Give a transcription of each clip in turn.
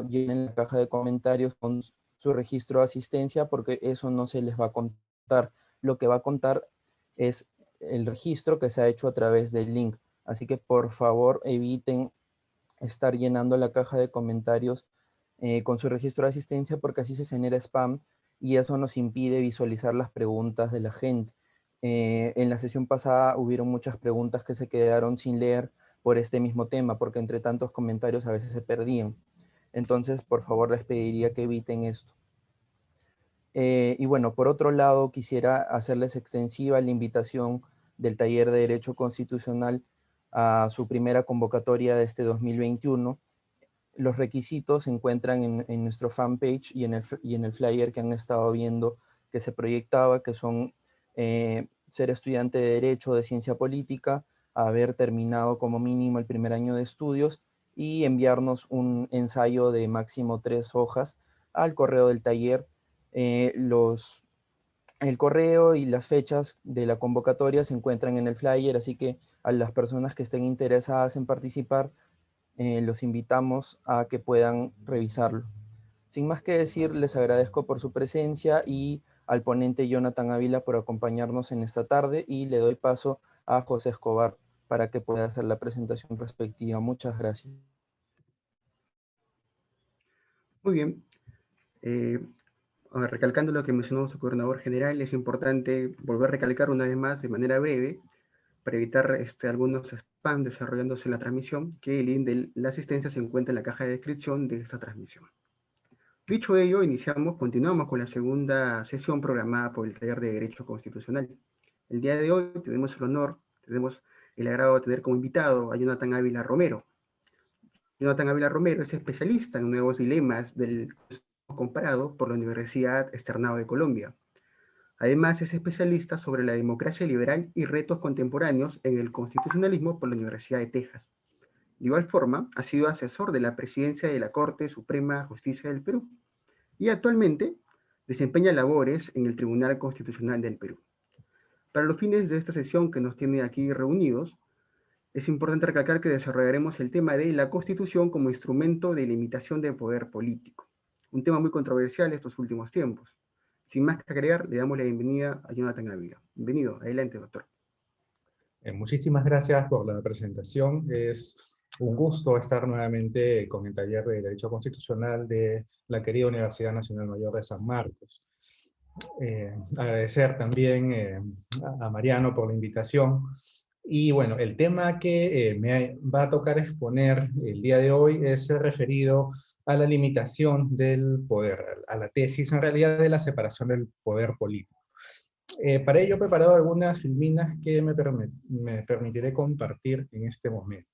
llenen la caja de comentarios con su registro de asistencia, porque eso no se les va a contar. Lo que va a contar es el registro que se ha hecho a través del link. Así que por favor eviten estar llenando la caja de comentarios con su registro de asistencia, porque así se genera spam y eso nos impide visualizar las preguntas de la gente. En la sesión pasada hubieron muchas preguntas que se quedaron sin leer por este mismo tema, porque entre tantos comentarios a veces se perdían. Entonces, por favor, les pediría que eviten esto. Y bueno, por otro lado, quisiera hacerles extensiva la invitación del taller de Derecho Constitucional a su primera convocatoria de este 2021. Los requisitos se encuentran en nuestro fanpage y en el flyer que han estado viendo que se proyectaba, que son ser estudiante de Derecho o de Ciencia Política, haber terminado como mínimo el primer año de estudios y enviarnos un ensayo de máximo 3 hojas al correo del taller. El correo y las fechas de la convocatoria se encuentran en el flyer, así que a las personas que estén interesadas en participar, los invitamos a que puedan revisarlo. Sin más que decir, les agradezco por su presencia y al ponente Jonathan Ávila por acompañarnos en esta tarde, y le doy paso a José Escobar para que pueda hacer la presentación respectiva. Muchas gracias. Muy bien. Recalcando lo que mencionó su coordinador general, es importante volver a recalcar una vez más de manera breve, para evitar algunos spam desarrollándose en la transmisión, que el link de la asistencia se encuentra en la caja de descripción de esta transmisión. Dicho ello, continuamos con la segunda sesión programada por el taller de Derecho Constitucional. El día de hoy tenemos el agrado de tener como invitado a Jonathan Ávila Romero. Jonathan Ávila Romero es especialista en nuevos dilemas del comparado por la Universidad Externado de Colombia. Además, es especialista sobre la democracia liberal y retos contemporáneos en el constitucionalismo por la Universidad de Texas. De igual forma, ha sido asesor de la presidencia de la Corte Suprema de Justicia del Perú y actualmente desempeña labores en el Tribunal Constitucional del Perú. Para los fines de esta sesión que nos tiene aquí reunidos, es importante recalcar que desarrollaremos el tema de la Constitución como instrumento de limitación del poder político, un tema muy controversial estos últimos tiempos. Sin más que agregar, le damos la bienvenida a Jonathan Ávila. Bienvenido, adelante, doctor. Muchísimas gracias por la presentación. Es un gusto estar nuevamente con el taller de Derecho Constitucional de la querida Universidad Nacional Mayor de San Marcos. Agradecer también a Mariano por la invitación. Y bueno, el tema que me va a tocar exponer el día de hoy es referido a la limitación del poder, a la tesis en realidad de la separación del poder político. Para ello he preparado algunas filminas que me permitiré compartir en este momento.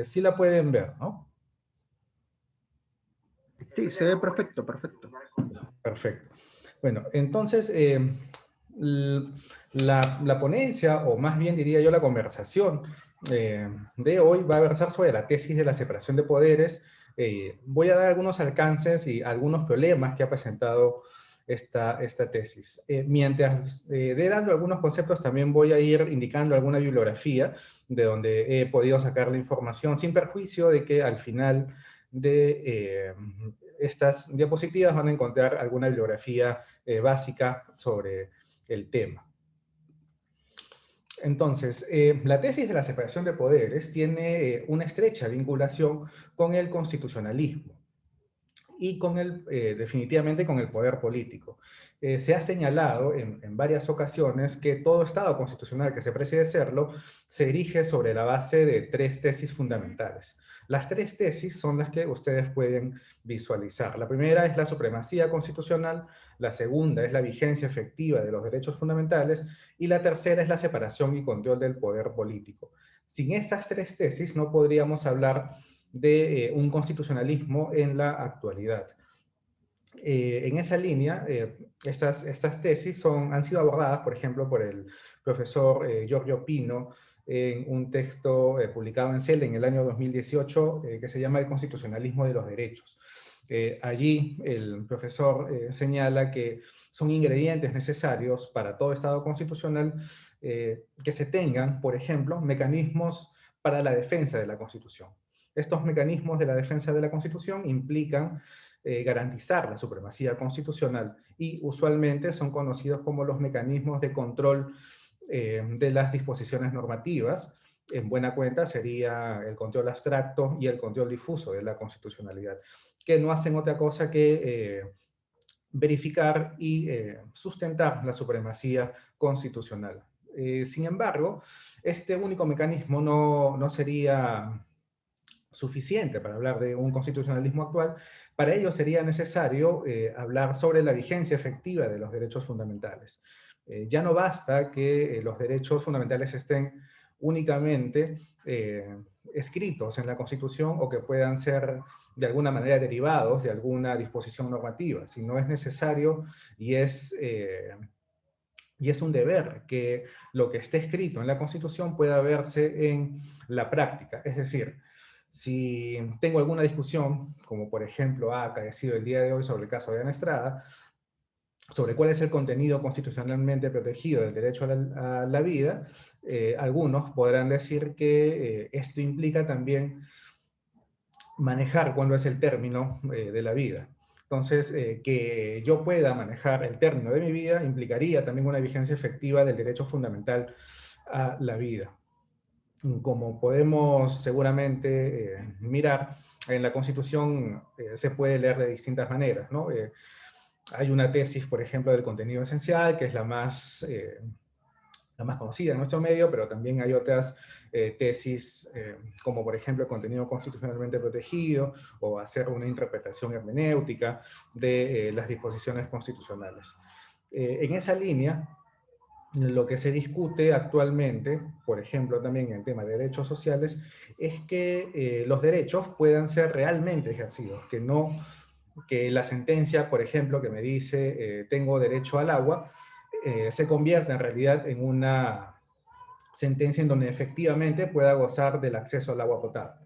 Sí la pueden ver, ¿no? Sí, se ve perfecto, perfecto. Perfecto. Bueno, entonces, la ponencia, o más bien diría yo la conversación de hoy, va a versar sobre la tesis de la separación de poderes. Voy a dar algunos alcances y algunos problemas que ha presentado esta tesis. Mientras dé dando algunos conceptos, también voy a ir indicando alguna bibliografía de donde he podido sacar la información, sin perjuicio de que al final de estas diapositivas van a encontrar alguna bibliografía básica sobre el tema. Entonces, la tesis de la separación de poderes tiene una estrecha vinculación con el constitucionalismo y definitivamente con el poder político. Se ha señalado en varias ocasiones que todo Estado constitucional que se precie de serlo se erige sobre la base de 3 tesis fundamentales. Las 3 tesis son las que ustedes pueden visualizar. La primera es la supremacía constitucional, la segunda es la vigencia efectiva de los derechos fundamentales y la tercera es la separación y control del poder político. Sin estas 3 tesis no podríamos hablar de un constitucionalismo en la actualidad. En esa línea, estas tesis han sido abordadas, por ejemplo, por el profesor Giorgio Pino en un texto publicado en CEL en el año 2018 que se llama El constitucionalismo de los derechos. Allí el profesor señala que son ingredientes necesarios para todo Estado constitucional que se tengan, por ejemplo, mecanismos para la defensa de la Constitución. Estos mecanismos de la defensa de la Constitución implican garantizar la supremacía constitucional y usualmente son conocidos como los mecanismos de control de las disposiciones normativas. En buena cuenta sería el control abstracto y el control difuso de la constitucionalidad, que no hacen otra cosa que verificar y sustentar la supremacía constitucional. Sin embargo, este único mecanismo no sería suficiente para hablar de un constitucionalismo actual. Para ello sería necesario hablar sobre la vigencia efectiva de los derechos fundamentales. Ya no basta que los derechos fundamentales estén únicamente escritos en la Constitución o que puedan ser de alguna manera derivados de alguna disposición normativa, sino es necesario y es un deber que lo que esté escrito en la Constitución pueda verse en la práctica. Es decir, si tengo alguna discusión, como por ejemplo ha acaecido el día de hoy sobre el caso de Ana Estrada, sobre cuál es el contenido constitucionalmente protegido del derecho a la vida, algunos podrán decir que esto implica también manejar cuándo es el término de la vida. Entonces, que yo pueda manejar el término de mi vida implicaría también una vigencia efectiva del derecho fundamental a la vida. Como podemos seguramente mirar, en la Constitución se puede leer de distintas maneras, ¿no? Hay una tesis, por ejemplo, del contenido esencial, que es la más conocida en nuestro medio, pero también hay otras tesis, como por ejemplo el contenido constitucionalmente protegido, o hacer una interpretación hermenéutica de las disposiciones constitucionales. En esa línea, lo que se discute actualmente, por ejemplo también en el tema de derechos sociales, es que los derechos puedan ser realmente ejercidos, que la sentencia, por ejemplo, que me dice tengo derecho al agua, se convierta en realidad en una sentencia en donde efectivamente pueda gozar del acceso al agua potable.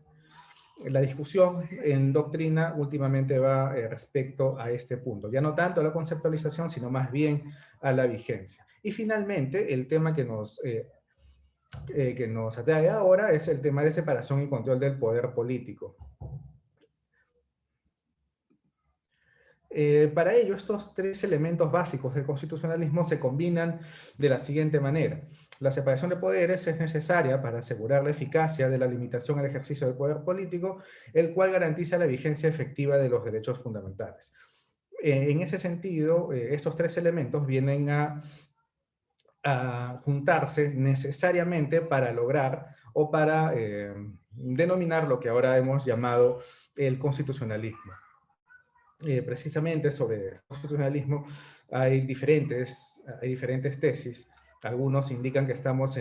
La discusión en doctrina últimamente va respecto a este punto, ya no tanto a la conceptualización, sino más bien a la vigencia. Y finalmente, el tema que nos atrae ahora es el tema de separación y control del poder político. Para ello, estos tres elementos básicos del constitucionalismo se combinan de la siguiente manera. La separación de poderes es necesaria para asegurar la eficacia de la limitación al ejercicio del poder político, el cual garantiza la vigencia efectiva de los derechos fundamentales. En ese sentido, estos tres elementos vienen a juntarse necesariamente para lograr o para denominar lo que ahora hemos llamado el constitucionalismo. Precisamente sobre el constitucionalismo hay diferentes tesis. Algunos indican que estamos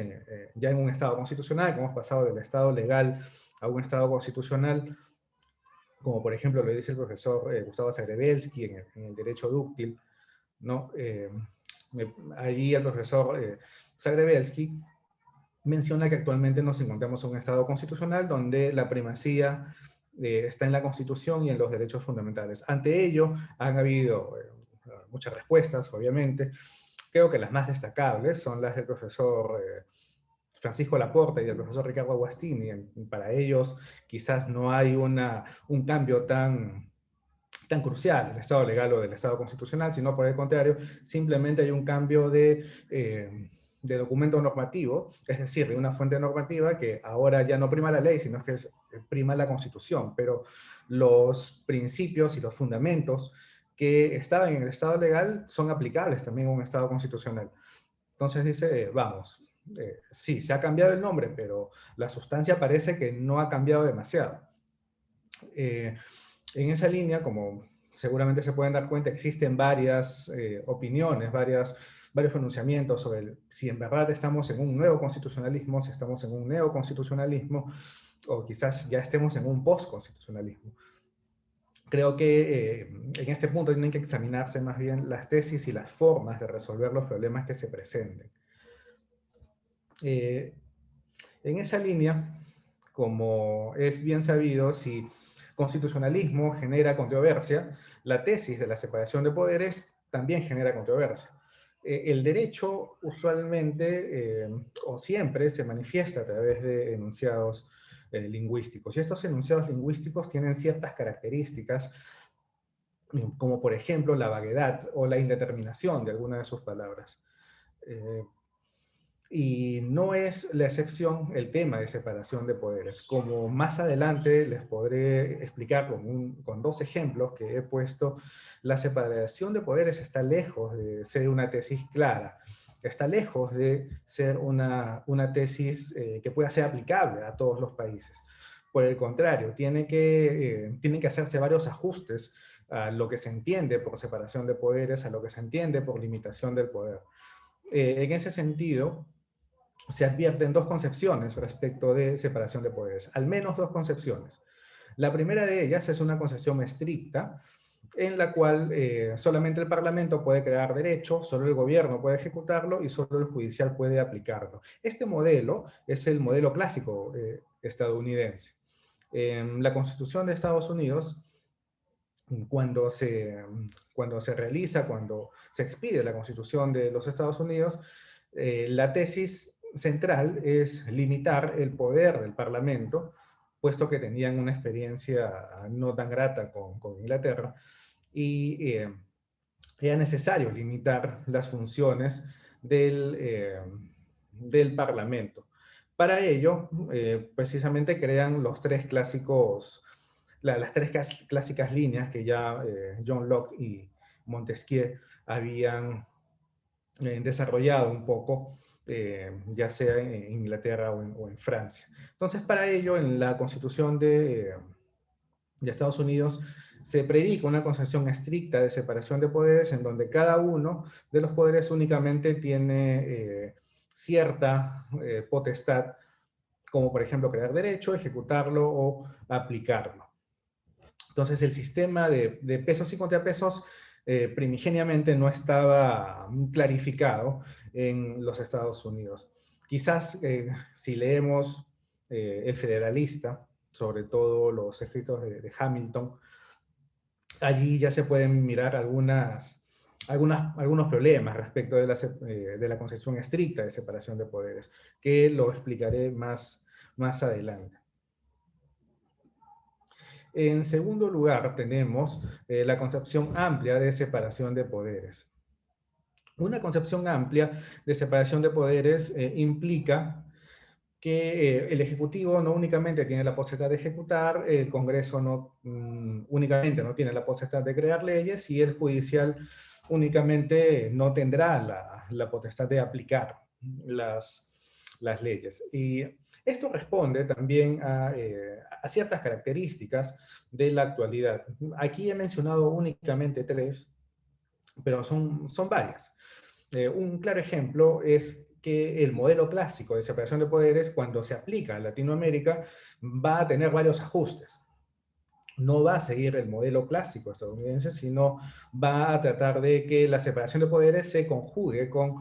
ya en un estado constitucional, que hemos pasado del estado legal a un estado constitucional, como por ejemplo lo dice el profesor Gustavo Zagrebelsky en el derecho dúctil, ¿no? Allí el profesor Zagrebelsky menciona que actualmente nos encontramos en un estado constitucional donde la primacía está en la Constitución y en los derechos fundamentales. Ante ello, han habido muchas respuestas, obviamente. Creo que las más destacables son las del profesor Francisco Laporta y del profesor Ricardo Agostini. Para ellos, quizás no hay un cambio tan crucial del Estado legal o del Estado constitucional, sino por el contrario, simplemente hay un cambio de documento normativo, es decir, de una fuente normativa que ahora ya no prima la ley, sino que prima la Constitución, pero los principios y los fundamentos que estaban en el Estado legal son aplicables también a un Estado constitucional. Entonces dice, sí, se ha cambiado el nombre, pero la sustancia parece que no ha cambiado demasiado. En esa línea, como seguramente se pueden dar cuenta, existen varias opiniones, varios pronunciamientos sobre si en verdad estamos en un nuevo constitucionalismo, si estamos en un neoconstitucionalismo, o quizás ya estemos en un postconstitucionalismo. Creo que en este punto tienen que examinarse más bien las tesis y las formas de resolver los problemas que se presenten. En esa línea, como es bien sabido, si constitucionalismo genera controversia, la tesis de la separación de poderes también genera controversia. El derecho usualmente o siempre se manifiesta a través de enunciados lingüísticos. Y estos enunciados lingüísticos tienen ciertas características, como por ejemplo la vaguedad o la indeterminación de alguna de sus palabras. Y no es la excepción el tema de separación de poderes. Como más adelante les podré explicar con dos ejemplos que he puesto, la separación de poderes está lejos de ser una tesis clara, está lejos de ser una tesis que pueda ser aplicable a todos los países. Por el contrario, tienen que hacerse varios ajustes a lo que se entiende por separación de poderes, a lo que se entiende por limitación del poder. En ese sentido, se advierten dos concepciones respecto de separación de poderes, al menos dos concepciones. La primera de ellas es una concepción estricta, en la cual solamente el Parlamento puede crear derecho, solo el gobierno puede ejecutarlo y solo el judicial puede aplicarlo. Este modelo es el modelo clásico estadounidense. La Constitución de Estados Unidos, cuando se expide la Constitución de los Estados Unidos, la tesis central es limitar el poder del Parlamento, puesto que tenían una experiencia no tan grata con Inglaterra, y era necesario limitar las funciones del Parlamento. Para ello, precisamente crean las tres clásicas líneas que ya John Locke y Montesquieu habían desarrollado un poco, ya sea en Inglaterra o en Francia. Entonces, para ello, en la Constitución de Estados Unidos se predica una concepción estricta de separación de poderes, en donde cada uno de los poderes únicamente tiene cierta potestad, como por ejemplo crear derecho, ejecutarlo o aplicarlo. Entonces el sistema de pesos y contrapesos primigeniamente no estaba clarificado en los Estados Unidos. Quizás si leemos El Federalista, sobre todo los escritos de Hamilton, allí ya se pueden mirar algunos problemas respecto de la concepción estricta de separación de poderes, que lo explicaré más adelante. En segundo lugar, tenemos la concepción amplia de separación de poderes. Una concepción amplia de separación de poderes implica que el Ejecutivo no únicamente tiene la potestad de ejecutar, el Congreso únicamente no tiene la potestad de crear leyes, y el Judicial únicamente no tendrá la potestad de aplicar las leyes. Y esto responde también a ciertas características de la actualidad. Aquí he mencionado únicamente tres, pero son varias. Un claro ejemplo es que el modelo clásico de separación de poderes, cuando se aplica en Latinoamérica, va a tener varios ajustes. No va a seguir el modelo clásico estadounidense, sino va a tratar de que la separación de poderes se conjugue con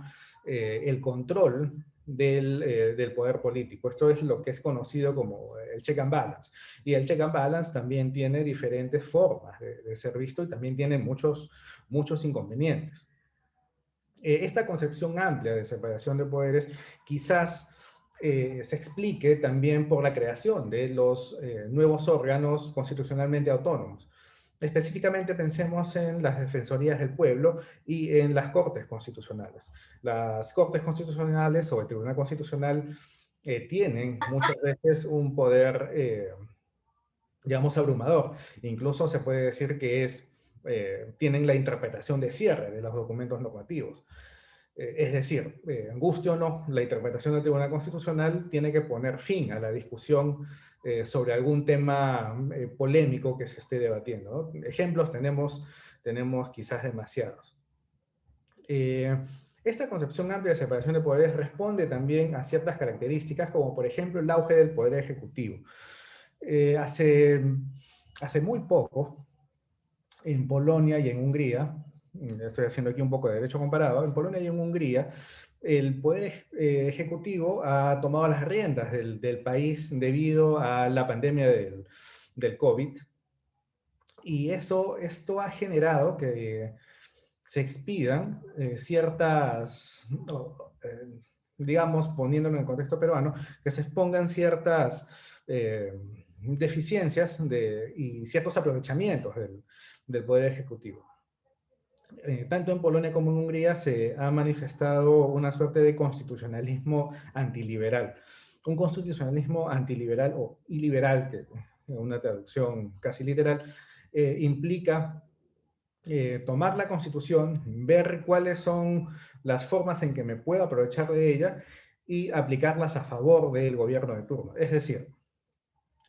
el control del poder político. Esto es lo que es conocido como el check and balance. Y el check and balance también tiene diferentes formas de ser visto, y también tiene muchos inconvenientes. Esta concepción amplia de separación de poderes quizás se explique también por la creación de los nuevos órganos constitucionalmente autónomos. Específicamente pensemos en las defensorías del pueblo y en las cortes constitucionales. Las cortes constitucionales o el Tribunal Constitucional tienen muchas veces un poder, digamos, abrumador. Incluso se puede decir que tienen la interpretación de cierre de los documentos normativos. Es decir, guste o no, la interpretación del Tribunal Constitucional tiene que poner fin a la discusión sobre algún tema polémico que se esté debatiendo, ¿no? Ejemplos tenemos quizás demasiados. Esta concepción amplia de separación de poderes responde también a ciertas características, como por ejemplo el auge del poder ejecutivo. Hace muy poco, en Polonia y en Hungría, estoy haciendo aquí un poco de derecho comparado, en Polonia y en Hungría, el poder ejecutivo ha tomado las riendas del país debido a la pandemia del COVID, y esto ha generado que se expidan ciertas, digamos, poniéndolo en el contexto peruano, que se expongan ciertas deficiencias y ciertos aprovechamientos del Poder Ejecutivo. Tanto en Polonia como en Hungría se ha manifestado una suerte de constitucionalismo antiliberal. Un constitucionalismo antiliberal o iliberal, que en una traducción casi literal, implica tomar la Constitución, ver cuáles son las formas en que me puedo aprovechar de ella y aplicarlas a favor del gobierno de turno. Es decir,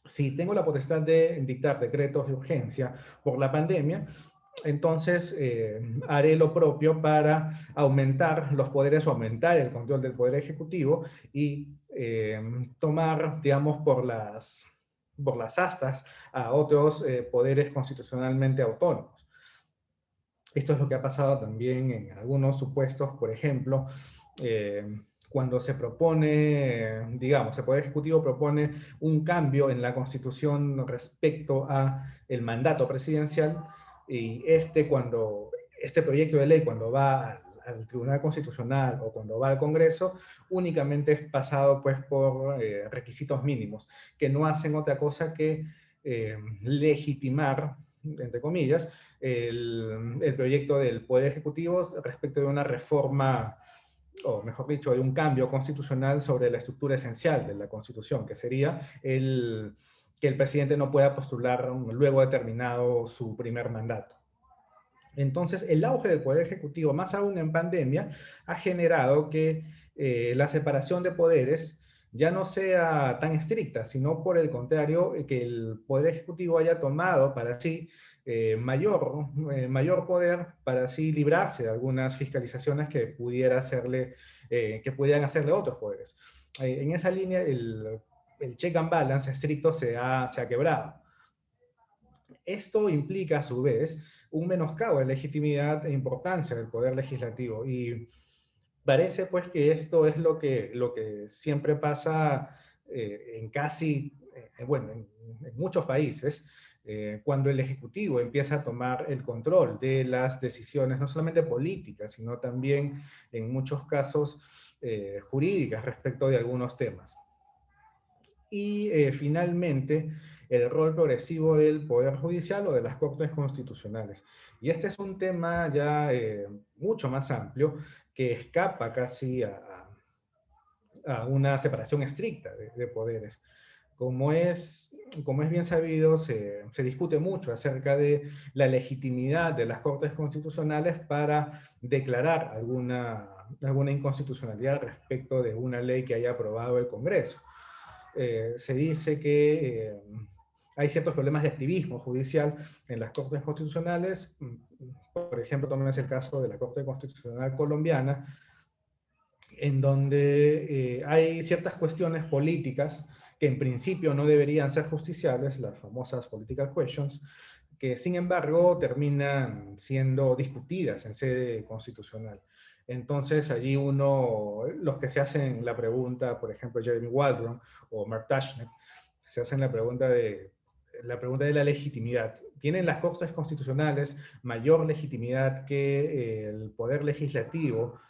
si tengo la potestad de dictar decretos de urgencia por la pandemia, entonces haré lo propio para aumentar los poderes o aumentar el control del poder ejecutivo y tomar, digamos, por las astas a otros poderes constitucionalmente autónomos. Esto es lo que ha pasado también en algunos supuestos, por ejemplo, cuando se propone, digamos, el Poder Ejecutivo propone un cambio en la Constitución respecto a el mandato presidencial, y cuando este proyecto de ley, cuando va al Tribunal Constitucional o cuando va al Congreso, únicamente es pasado pues por requisitos mínimos, que no hacen otra cosa que legitimar, entre comillas, el proyecto del Poder Ejecutivo respecto de una reforma, o mejor dicho, de un cambio constitucional sobre la estructura esencial de la Constitución, que sería que el presidente no pueda postular luego de terminado su primer mandato. Entonces, el auge del Poder Ejecutivo, más aún en pandemia, ha generado que la separación de poderes ya no sea tan estricta, sino por el contrario, que el Poder Ejecutivo haya tomado para sí mayor poder para así librarse de algunas fiscalizaciones que pudieran hacerle otros poderes. En esa línea, el check and balance estricto se ha quebrado. Esto implica, a su vez, un menoscabo de legitimidad e importancia del poder legislativo, y parece pues que esto es lo que siempre pasa en muchos países, cuando el Ejecutivo empieza a tomar el control de las decisiones, no solamente políticas, sino también en muchos casos jurídicas respecto de algunos temas. Y finalmente, el rol progresivo del Poder Judicial o de las Cortes Constitucionales. Y este es un tema ya mucho más amplio, que escapa casi a una separación estricta de poderes. Como es bien sabido, se discute mucho acerca de la legitimidad de las Cortes Constitucionales para declarar alguna inconstitucionalidad respecto de una ley que haya aprobado el Congreso. Se dice que hay ciertos problemas de activismo judicial en las Cortes Constitucionales. Por ejemplo, tomemos el caso de la Corte Constitucional colombiana, en donde hay ciertas cuestiones políticas que en principio no deberían ser justiciables, las famosas political questions, que sin embargo terminan siendo discutidas en sede constitucional. Entonces allí los que se hacen la pregunta, por ejemplo Jeremy Waldron o Mark Tashner, se hacen la pregunta de la legitimidad. ¿Tienen las Cortes Constitucionales mayor legitimidad que el Poder Legislativo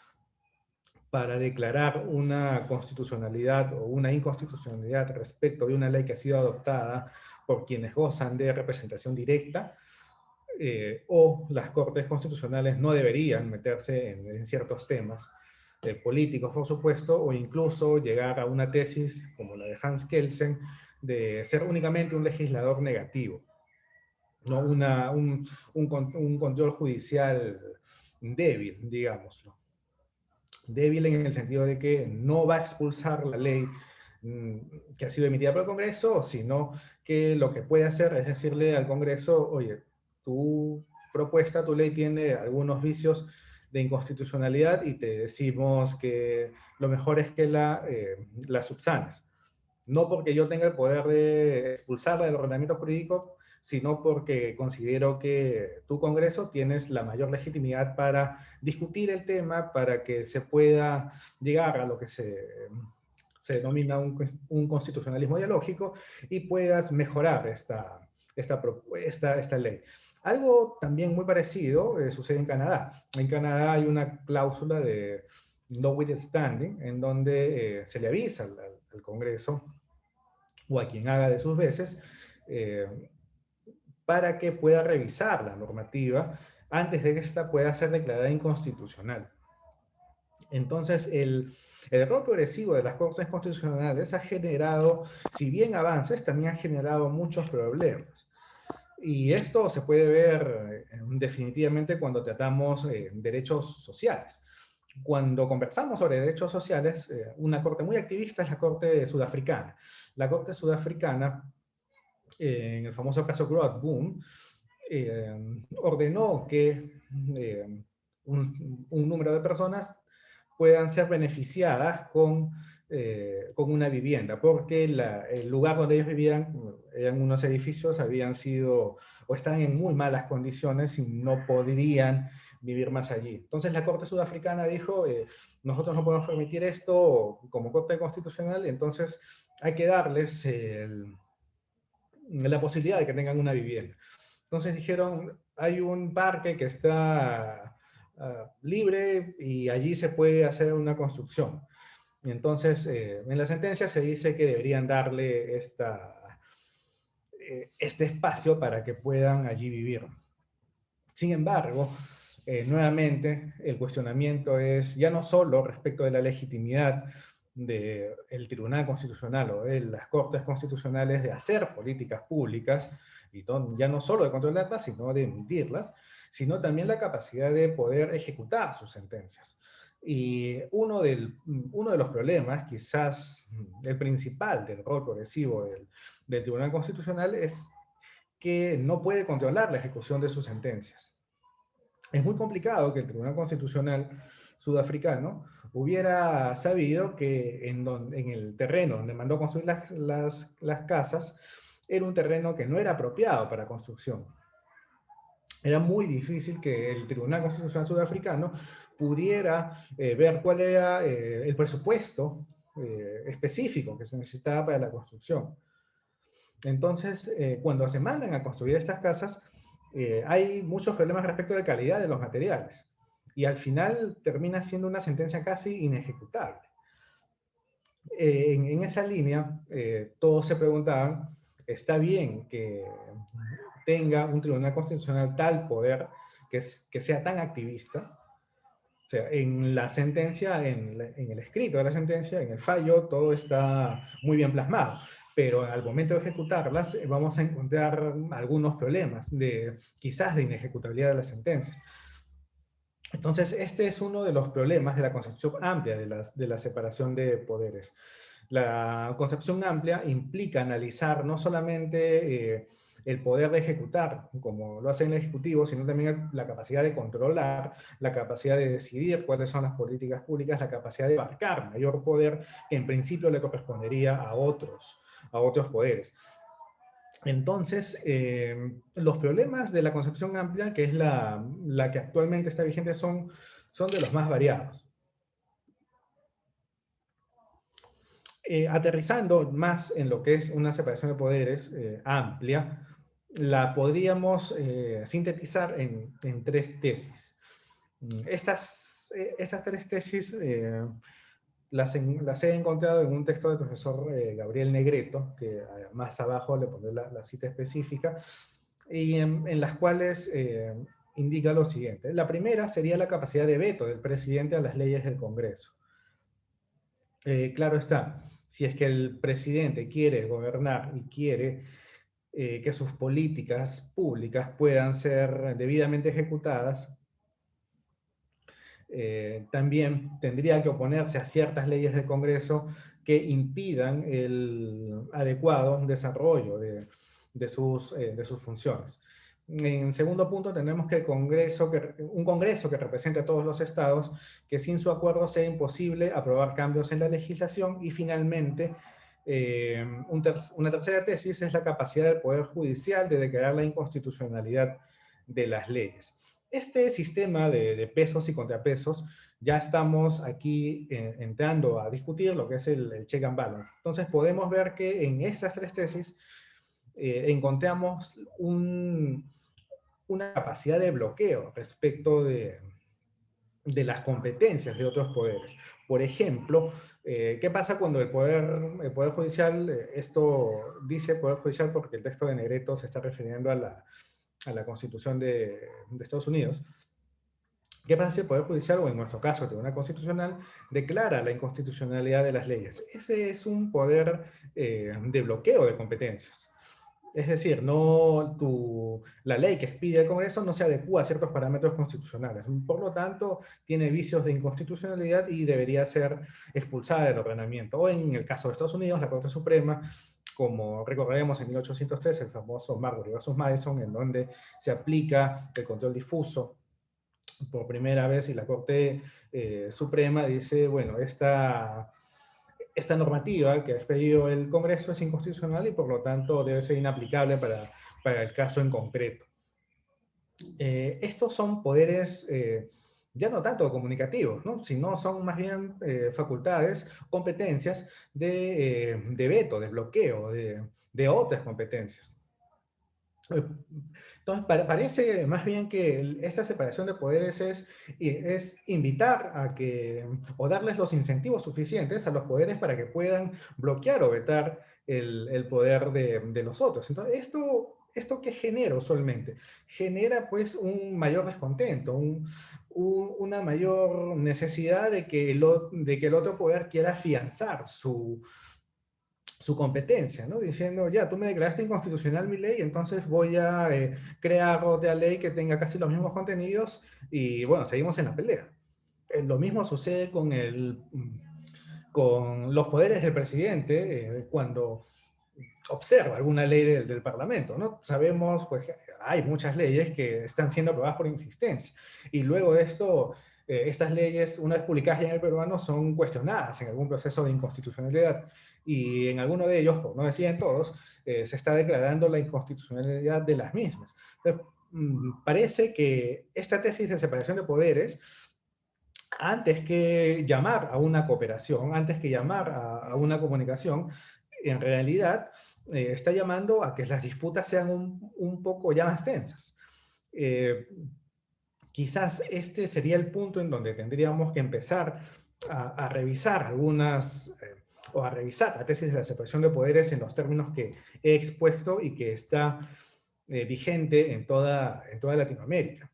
para declarar una constitucionalidad o una inconstitucionalidad respecto de una ley que ha sido adoptada por quienes gozan de representación directa? O las Cortes Constitucionales no deberían meterse en ciertos temas políticos, por supuesto, o incluso llegar a una tesis como la de Hans Kelsen de ser únicamente un legislador negativo, ¿no? Un control judicial débil, digámoslo. Débil en el sentido de que no va a expulsar la ley que ha sido emitida por el Congreso, sino que lo que puede hacer es decirle al Congreso: oye, tu propuesta, tu ley tiene algunos vicios de inconstitucionalidad y te decimos que lo mejor es que la subsanes. No porque yo tenga el poder de expulsarla del ordenamiento jurídico, sino porque considero que tu Congreso tienes la mayor legitimidad para discutir el tema, para que se pueda llegar a lo que se denomina un constitucionalismo dialógico y puedas mejorar esta ley. Algo también muy parecido sucede en Canadá. En Canadá hay una cláusula de notwithstanding en donde se le avisa al Congreso o a quien haga de sus veces eh, para que pueda revisar la normativa antes de que ésta pueda ser declarada inconstitucional. Entonces, el rol progresivo de las Cortes Constitucionales ha generado, si bien avances, también ha generado muchos problemas. Y esto se puede ver definitivamente cuando tratamos derechos sociales. Cuando conversamos sobre derechos sociales, una corte muy activista es la Corte Sudafricana. La Corte Sudafricana, en el famoso caso Grootboom, ordenó que un número de personas puedan ser beneficiadas con una vivienda, porque el lugar donde ellos vivían, eran unos edificios, habían sido o están en muy malas condiciones y no podrían vivir más allí. Entonces la Corte Sudafricana dijo, nosotros no podemos permitir esto como Corte Constitucional, entonces hay que darles la posibilidad de que tengan una vivienda. Entonces dijeron, hay un parque que está libre y allí se puede hacer una construcción. Y entonces, en la sentencia se dice que deberían darle este espacio para que puedan allí vivir. Sin embargo, nuevamente, el cuestionamiento es ya no solo respecto de la legitimidad del Tribunal Constitucional o de las Cortes Constitucionales de hacer políticas públicas, y ya no solo de controlarlas, sino de emitirlas, sino también la capacidad de poder ejecutar sus sentencias. Y uno de los problemas, quizás el principal del rol progresivo del Tribunal Constitucional, es que no puede controlar la ejecución de sus sentencias. Es muy complicado que el Tribunal Constitucional sudafricano hubiera sabido que en el terreno donde mandó construir las casas era un terreno que no era apropiado para construcción. Era muy difícil que el Tribunal Constitucional sudafricano pudiera ver cuál era el presupuesto específico que se necesitaba para la construcción. Entonces, cuando se mandan a construir estas casas, hay muchos problemas respecto de calidad de los materiales. Y al final termina siendo una sentencia casi inejecutable. En esa línea, todos se preguntaban, ¿está bien que tenga un tribunal constitucional tal poder que sea tan activista? O sea, en la sentencia, en el escrito de la sentencia, en el fallo, todo está muy bien plasmado, pero al momento de ejecutarlas vamos a encontrar algunos problemas, quizás de inejecutabilidad de las sentencias. Entonces, este es uno de los problemas de la concepción amplia de la separación de poderes. La concepción amplia implica analizar no solamente el poder de ejecutar, como lo hace el Ejecutivo, sino también la capacidad de controlar, la capacidad de decidir cuáles son las políticas públicas, la capacidad de abarcar mayor poder que en principio le correspondería a otros poderes. Entonces, los problemas de la concepción amplia, que es la que actualmente está vigente, son de los más variados. Aterrizando más en lo que es una separación de poderes amplia, la podríamos sintetizar en 3 tesis. Estas 3 tesis las he encontrado en un texto del profesor Gabriel Negreto, que más abajo le pondré la cita específica, y en las cuales indica lo siguiente. La primera sería la capacidad de veto del presidente a las leyes del Congreso. Claro está, si es que el presidente quiere gobernar y quiere que sus políticas públicas puedan ser debidamente ejecutadas, también tendría que oponerse a ciertas leyes del Congreso que impidan el adecuado desarrollo de sus funciones. En segundo punto, tenemos que un Congreso que represente a todos los estados, que sin su acuerdo sea imposible aprobar cambios en la legislación. Y finalmente, una tercera tesis es la capacidad del Poder Judicial de declarar la inconstitucionalidad de las leyes. Este sistema de pesos y contrapesos, ya estamos aquí entrando a discutir lo que es el check and balance. Entonces podemos ver que en estas 3 tesis encontramos una capacidad de bloqueo respecto de las competencias de otros poderes. Por ejemplo, ¿qué pasa cuando el poder judicial, esto dice Poder Judicial porque el texto de Negreto se está refiriendo a la Constitución de Estados Unidos? ¿Qué pasa si el Poder Judicial, o en nuestro caso el Tribunal Constitucional, declara la inconstitucionalidad de las leyes? Ese es un poder de bloqueo de competencias. Es decir, la ley que expide el Congreso no se adecua a ciertos parámetros constitucionales. Por lo tanto, tiene vicios de inconstitucionalidad y debería ser expulsada del ordenamiento. O en el caso de Estados Unidos, la Corte Suprema, como recordaremos en 1803, el famoso Marbury vs. Madison, en donde se aplica el control difuso por primera vez y la Corte Suprema dice, bueno, esta normativa que ha expedido el Congreso es inconstitucional y por lo tanto debe ser inaplicable para el caso en concreto. Estos son poderes ya no tanto comunicativos, ¿no? Sino son más bien facultades, competencias de veto, de bloqueo, de otras competencias. Entonces, parece más bien que esta separación de poderes es invitar a que, o darles los incentivos suficientes a los poderes para que puedan bloquear o vetar el poder de los otros. Entonces, ¿esto qué genera usualmente? Genera pues un mayor descontento, una mayor necesidad de que el otro poder quiera afianzar su competencia, ¿no? Diciendo, ya, tú me declaraste inconstitucional mi ley, entonces voy a crear otra ley que tenga casi los mismos contenidos y, bueno, seguimos en la pelea. Lo mismo sucede con los poderes del presidente cuando observa alguna ley del Parlamento, ¿no? Sabemos, pues, hay muchas leyes que están siendo aprobadas por insistencia. Y luego de esto, estas leyes, una vez publicadas ya en el peruano, son cuestionadas en algún proceso de inconstitucionalidad. Y en alguno de ellos, por no decir en todos, se está declarando la inconstitucionalidad de las mismas. Entonces, parece que esta tesis de separación de poderes, antes que llamar a una cooperación, antes que llamar a una comunicación, en realidad está llamando a que las disputas sean un poco ya más tensas. Quizás este sería el punto en donde tendríamos que empezar a revisar o a revisar la tesis de la separación de poderes en los términos que he expuesto y que está vigente en toda Latinoamérica.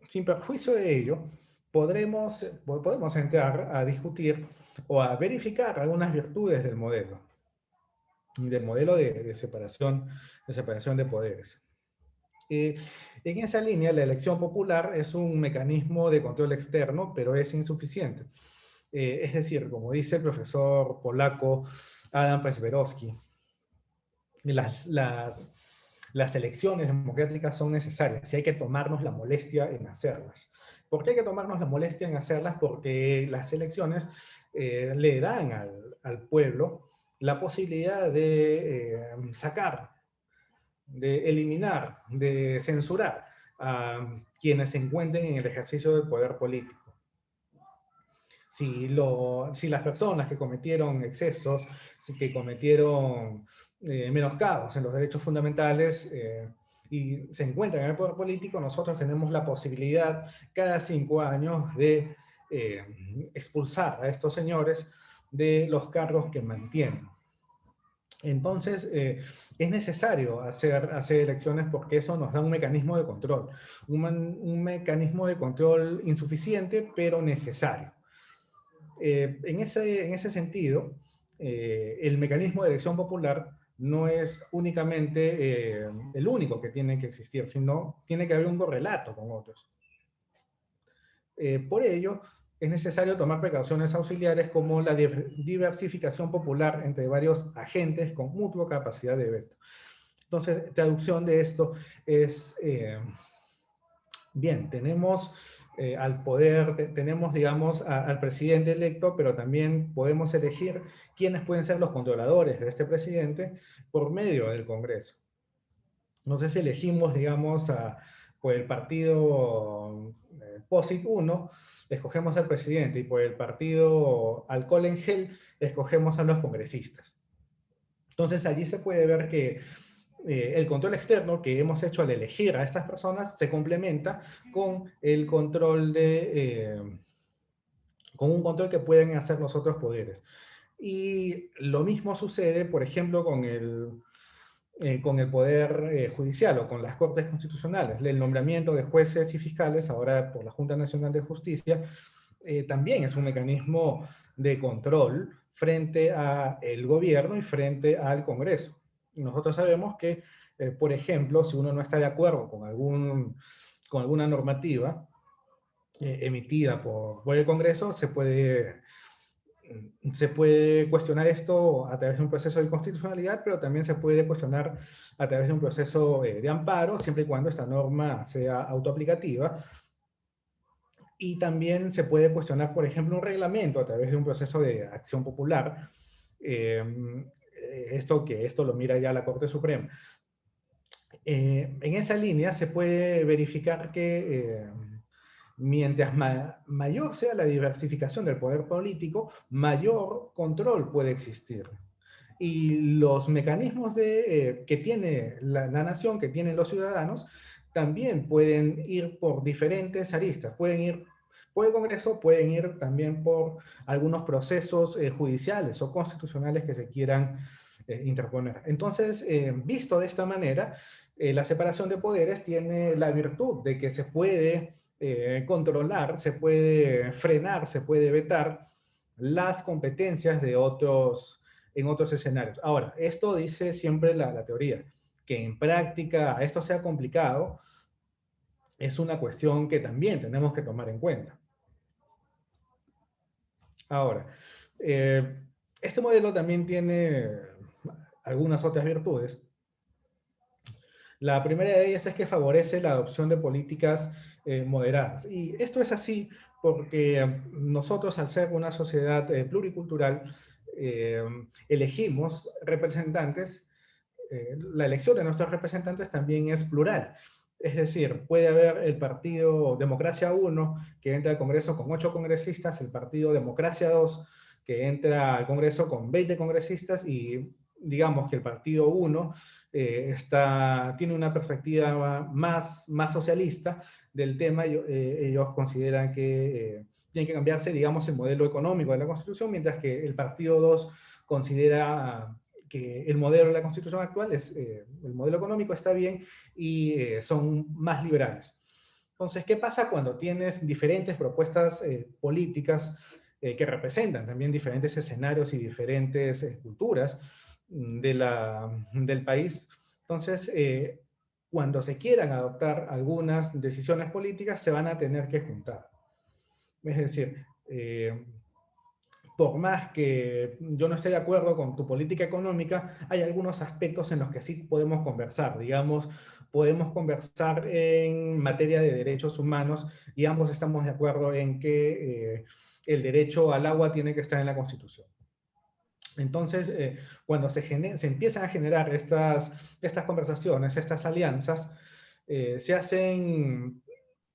Sin perjuicio de ello, podemos entrar a discutir o a verificar algunas virtudes del modelo de separación de poderes. En esa línea, la elección popular es un mecanismo de control externo, pero es insuficiente. Es decir, como dice el profesor polaco Adam Przeworski, las elecciones democráticas son necesarias y hay que tomarnos la molestia en hacerlas. ¿Por qué hay que tomarnos la molestia en hacerlas? Porque las elecciones le dan al pueblo la posibilidad de sacar, de eliminar, de censurar a quienes se encuentren en el ejercicio del poder político. Si las personas que cometieron excesos, que cometieron menoscabos en los derechos fundamentales y se encuentran en el poder político, nosotros tenemos la posibilidad cada 5 años de expulsar a estos señores de los cargos que mantienen. Entonces, es necesario hacer elecciones porque eso nos da un mecanismo de control, un mecanismo de control insuficiente, pero necesario. En ese sentido, el mecanismo de elección popular no es únicamente el único que tiene que existir, sino tiene que haber un correlato con otros. Por ello, es necesario tomar precauciones auxiliares como la diversificación popular entre varios agentes con mutua capacidad de veto. Entonces, traducción de esto es, bien, tenemos al poder, tenemos, digamos, al presidente electo, pero también podemos elegir quiénes pueden ser los controladores de este presidente por medio del Congreso. No sé si elegimos, digamos, por el partido POSIT 1, escogemos al presidente, y por el partido Alcohol en Gel, escogemos a los congresistas. Entonces allí se puede ver que el control externo que hemos hecho al elegir a estas personas se complementa con el control con un control que pueden hacer los otros poderes. Y lo mismo sucede, por ejemplo, con el poder judicial o con las cortes constitucionales. El nombramiento de jueces y fiscales, ahora por la Junta Nacional de Justicia, también es un mecanismo de control frente al gobierno y frente al Congreso. Nosotros sabemos que, por ejemplo, si uno no está de acuerdo con alguna normativa emitida por el Congreso, se puede cuestionar esto a través de un proceso de constitucionalidad, pero también se puede cuestionar a través de un proceso de amparo, siempre y cuando esta norma sea autoaplicativa. Y también se puede cuestionar, por ejemplo, un reglamento a través de un proceso de acción popular. Esto lo mira ya la Corte Suprema. En esa línea se puede verificar que mientras mayor sea la diversificación del poder político, mayor control puede existir. Y los mecanismos que tiene la nación, que tienen los ciudadanos, también pueden ir por diferentes aristas. Pueden ir por el Congreso, pueden ir también por algunos procesos judiciales o constitucionales que se quieran interponer. Entonces, visto de esta manera, la separación de poderes tiene la virtud de que se puede controlar, se puede frenar, se puede vetar las competencias de en otros escenarios. Ahora, esto dice siempre la teoría, que en práctica esto sea complicado, es una cuestión que también tenemos que tomar en cuenta. Ahora, este modelo también tiene algunas otras virtudes. La primera de ellas es que favorece la adopción de políticas moderadas. Y esto es así porque nosotros, al ser una sociedad pluricultural, elegimos representantes. La elección de nuestros representantes también es plural. Es decir, puede haber el partido Democracia 1, que entra al Congreso con 8 congresistas, el partido Democracia 2, que entra al Congreso con 20 congresistas, y digamos que el partido 1 tiene una perspectiva más socialista del tema. Ellos consideran que tiene que cambiarse, digamos, el modelo económico de la Constitución, mientras que el partido 2 considera que el modelo de la Constitución actual el modelo económico está bien y son más liberales. Entonces, ¿qué pasa cuando tienes diferentes propuestas políticas que representan también diferentes escenarios y diferentes culturas del país? Entonces, cuando se quieran adoptar algunas decisiones políticas, se van a tener que juntar. Es decir, por más que yo no esté de acuerdo con tu política económica, hay algunos aspectos en los que sí podemos conversar. Digamos, podemos conversar en materia de derechos humanos y ambos estamos de acuerdo en que el derecho al agua tiene que estar en la Constitución. Entonces, cuando se empiezan a generar estas conversaciones, estas alianzas, se hacen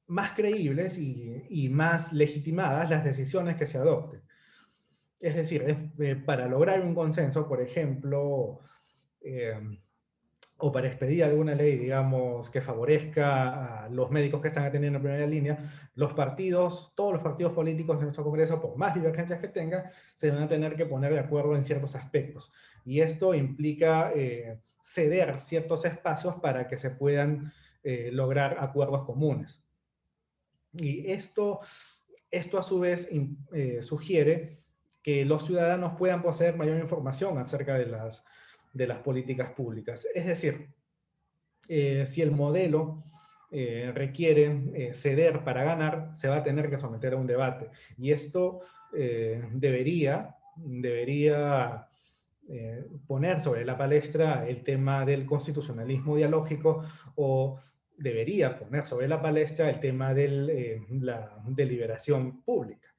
más creíbles y más legitimadas las decisiones que se adopten. Es decir, para lograr un consenso, por ejemplo, o para expedir alguna ley, digamos, que favorezca a los médicos que están atendiendo en primera línea, todos los partidos políticos de nuestro Congreso, por más divergencias que tengan, se van a tener que poner de acuerdo en ciertos aspectos. Y esto implica ceder ciertos espacios para que se puedan lograr acuerdos comunes. Y esto a su vez sugiere que los ciudadanos puedan poseer mayor información acerca de las políticas públicas. Es decir, si el modelo requiere ceder para ganar, se va a tener que someter a un debate. Y esto debería poner sobre la palestra el tema del constitucionalismo dialógico, o debería poner sobre la palestra el tema de la deliberación pública.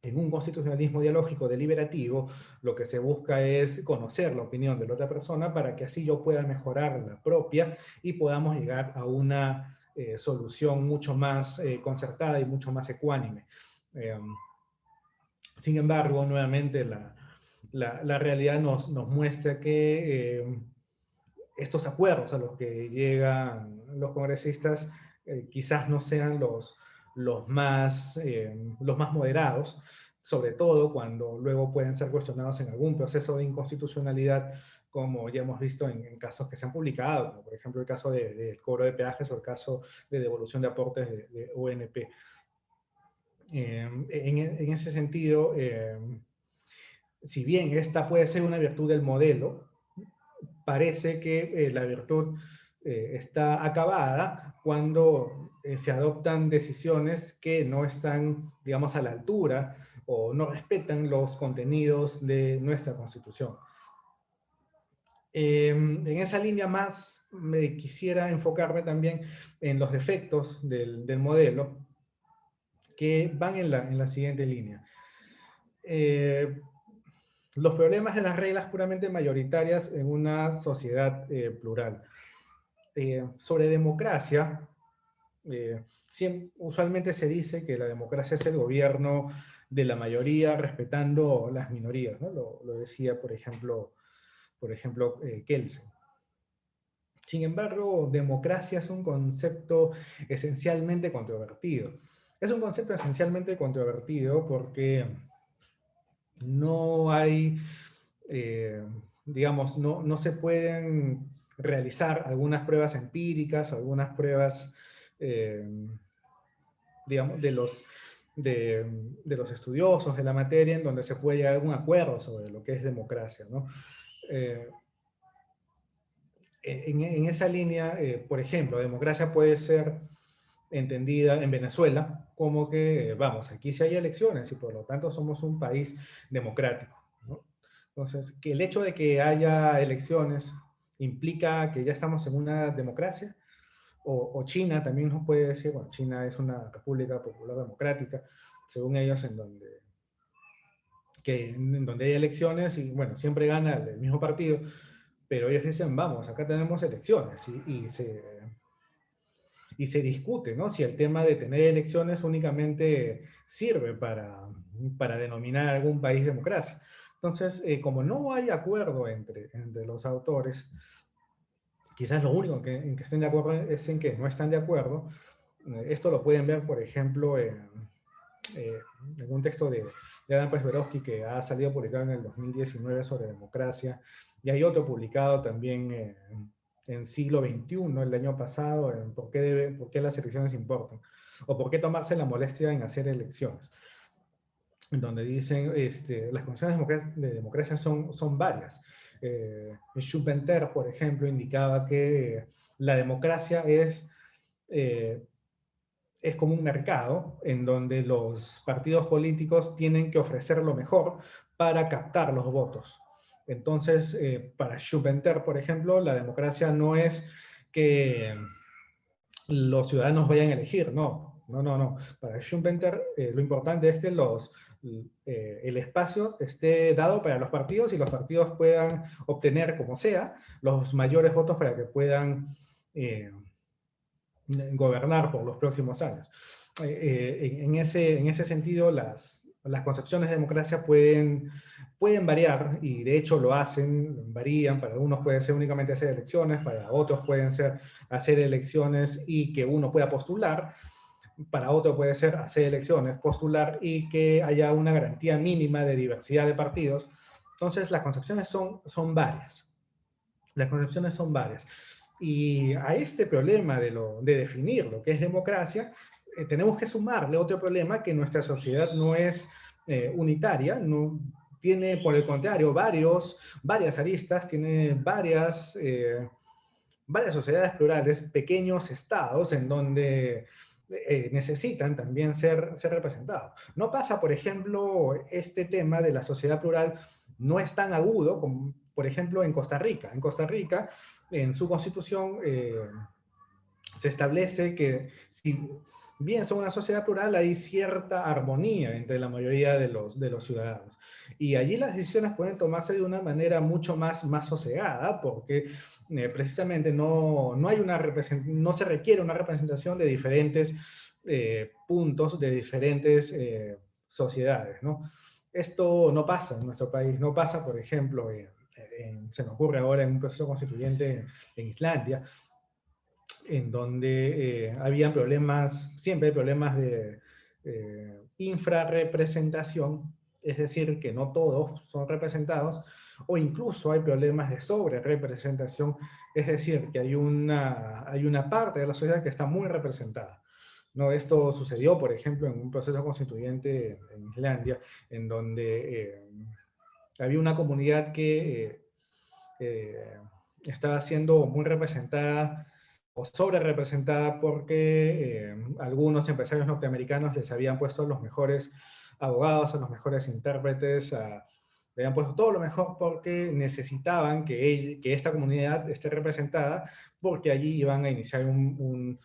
En un constitucionalismo dialógico deliberativo, lo que se busca es conocer la opinión de la otra persona para que así yo pueda mejorar la propia y podamos llegar a una solución mucho más concertada y mucho más ecuánime. Sin embargo, nuevamente la realidad nos muestra que estos acuerdos a los que llegan los congresistas quizás no sean los más moderados, sobre todo cuando luego pueden ser cuestionados en algún proceso de inconstitucionalidad, como ya hemos visto en casos que se han publicado, como por ejemplo el caso del cobro de peajes o el caso de devolución de aportes de ONP. En ese sentido, si bien esta puede ser una virtud del modelo, parece que la virtud está acabada cuando se adoptan decisiones que no están, digamos, a la altura o no respetan los contenidos de nuestra Constitución. En esa línea más me quisiera enfocarme también en los defectos del modelo, que van en la siguiente línea. Los problemas de las reglas puramente mayoritarias en una sociedad plural. Sobre democracia, usualmente se dice que la democracia es el gobierno de la mayoría respetando las minorías, ¿no? Lo decía, por ejemplo Kelsen. Sin embargo, democracia es un concepto esencialmente controvertido. Es un concepto esencialmente controvertido porque no hay, digamos, no se pueden realizar algunas pruebas empíricas, algunas pruebas, digamos, de los estudiosos de la materia en donde se puede llegar a algún acuerdo sobre lo que es democracia, ¿no? En esa línea, por ejemplo, democracia puede ser entendida en Venezuela como que, vamos, aquí sí hay elecciones y por lo tanto somos un país democrático, ¿no? Entonces, que el hecho de que haya elecciones implica que ya estamos en una democracia, o China también nos puede decir, bueno, China es una república popular democrática, según ellos, en donde hay elecciones y, bueno, siempre gana el mismo partido, pero ellos dicen, vamos, acá tenemos elecciones y se discute, ¿no? Si el tema de tener elecciones únicamente sirve para denominar a algún país democracia. Entonces, como no hay acuerdo entre los autores, quizás lo único en que estén de acuerdo es en que no están de acuerdo. Esto lo pueden ver, por ejemplo, en un texto de Adam Pressberowski que ha salido publicado en el 2019 sobre democracia, y hay otro publicado también en siglo XXI, el año pasado, en por qué las elecciones importan, o por qué tomarse la molestia en hacer elecciones, en donde dicen las condiciones de democracia son varias. Schumpeter, por ejemplo, indicaba que la democracia es como un mercado en donde los partidos políticos tienen que ofrecer lo mejor para captar los votos. Entonces, para Schumpeter, por ejemplo, la democracia no es que los ciudadanos vayan a elegir, no. Para Schumpeter, lo importante es que el espacio esté dado para los partidos y los partidos puedan obtener, como sea, los mayores votos para que puedan gobernar por los próximos años. En ese sentido, las concepciones de democracia pueden variar, y de hecho lo hacen, varían. Para algunos puede ser únicamente hacer elecciones, para otros pueden ser hacer elecciones y que uno pueda postular, para otro puede ser hacer elecciones, postular y que haya una garantía mínima de diversidad de partidos. Entonces las concepciones son varias. Las concepciones son varias. Y a este problema de definir lo que es democracia, tenemos que sumarle otro problema, que nuestra sociedad no es unitaria, no, tiene por el contrario varias aristas, tiene varias sociedades plurales, pequeños estados en donde necesitan también ser representados. No pasa, por ejemplo, este tema de la sociedad plural no es tan agudo como, por ejemplo, en Costa Rica. En Costa Rica, en su constitución, se establece que si bien son una sociedad plural, hay cierta armonía entre la mayoría de los ciudadanos. Y allí las decisiones pueden tomarse de una manera mucho más sosegada, porque precisamente no se requiere una representación de diferentes puntos, de diferentes sociedades, ¿no? Esto no pasa en nuestro país, no pasa, por ejemplo, se me ocurre ahora en un proceso constituyente en Islandia, en donde habían problemas, siempre hay problemas de infrarrepresentación, es decir, que no todos son representados, o incluso hay problemas de sobrerepresentación, es decir, que hay una parte de la sociedad que está muy representada. ¿No? Esto sucedió, por ejemplo, en un proceso constituyente en Islandia, en donde había una comunidad que estaba siendo muy representada o sobre representada porque algunos empresarios norteamericanos les habían puesto a los mejores abogados, a los mejores intérpretes, le habían puesto todo lo mejor porque necesitaban que esta comunidad esté representada, porque allí iban a iniciar un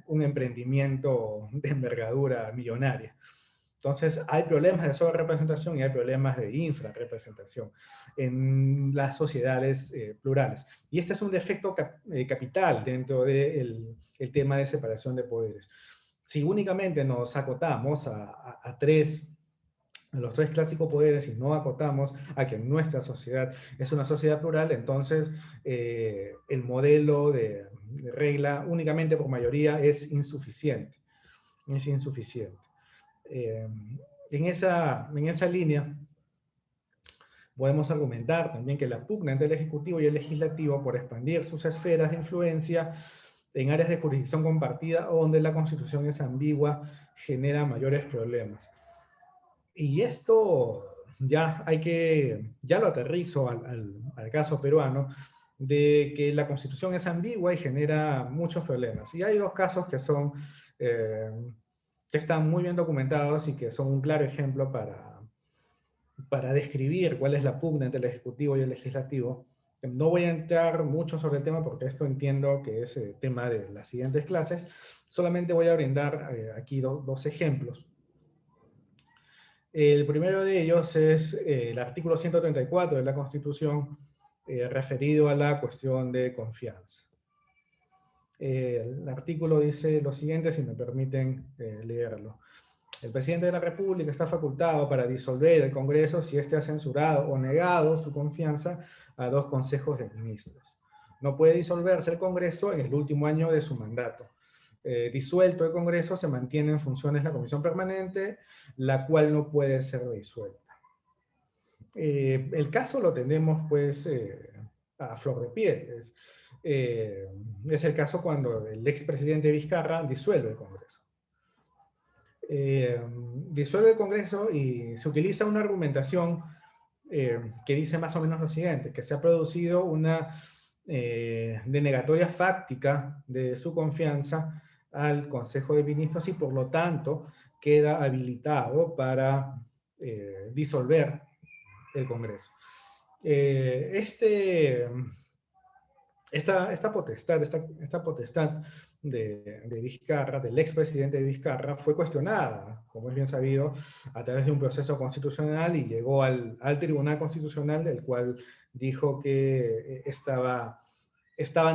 emprendimiento de envergadura millonaria. Entonces, hay problemas de sobrerepresentación y hay problemas de infrarrepresentación en las sociedades plurales. Y este es un defecto capital dentro del tema de separación de poderes. Si únicamente nos acotamos a los tres clásicos poderes y no acotamos a que nuestra sociedad es una sociedad plural, entonces el modelo de regla únicamente por mayoría es insuficiente. Es insuficiente. En esa línea podemos argumentar también que la pugna entre el Ejecutivo y el Legislativo por expandir sus esferas de influencia en áreas de jurisdicción compartida o donde la Constitución es ambigua genera mayores problemas. Y esto ya lo aterrizo al caso peruano, de que la Constitución es ambigua y genera muchos problemas. Y hay dos casos que son... que están muy bien documentados y que son un claro ejemplo para describir cuál es la pugna entre el Ejecutivo y el Legislativo. No voy a entrar mucho sobre el tema porque esto entiendo que es tema de las siguientes clases. Solamente voy a brindar aquí dos ejemplos. El primero de ellos es el artículo 134 de la Constitución referido a la cuestión de confianza. El artículo dice lo siguiente, si me permiten leerlo. El presidente de la República está facultado para disolver el Congreso si éste ha censurado o negado su confianza a 2 consejos de ministros. No puede disolverse el Congreso en el último año de su mandato. Disuelto el Congreso, se mantiene en funciones la Comisión Permanente, la cual no puede ser disuelta. El caso lo tenemos, pues, a flor de piel. Es el caso cuando el expresidente Vizcarra disuelve el Congreso. Disuelve el Congreso y se utiliza una argumentación que dice más o menos lo siguiente, que se ha producido una denegatoria fáctica de su confianza al Consejo de Ministros y por lo tanto queda habilitado para disolver el Congreso. Esta potestad de Vizcarra, del expresidente de Vizcarra, fue cuestionada, como es bien sabido, a través de un proceso constitucional y llegó al Tribunal Constitucional, del cual dijo que estaban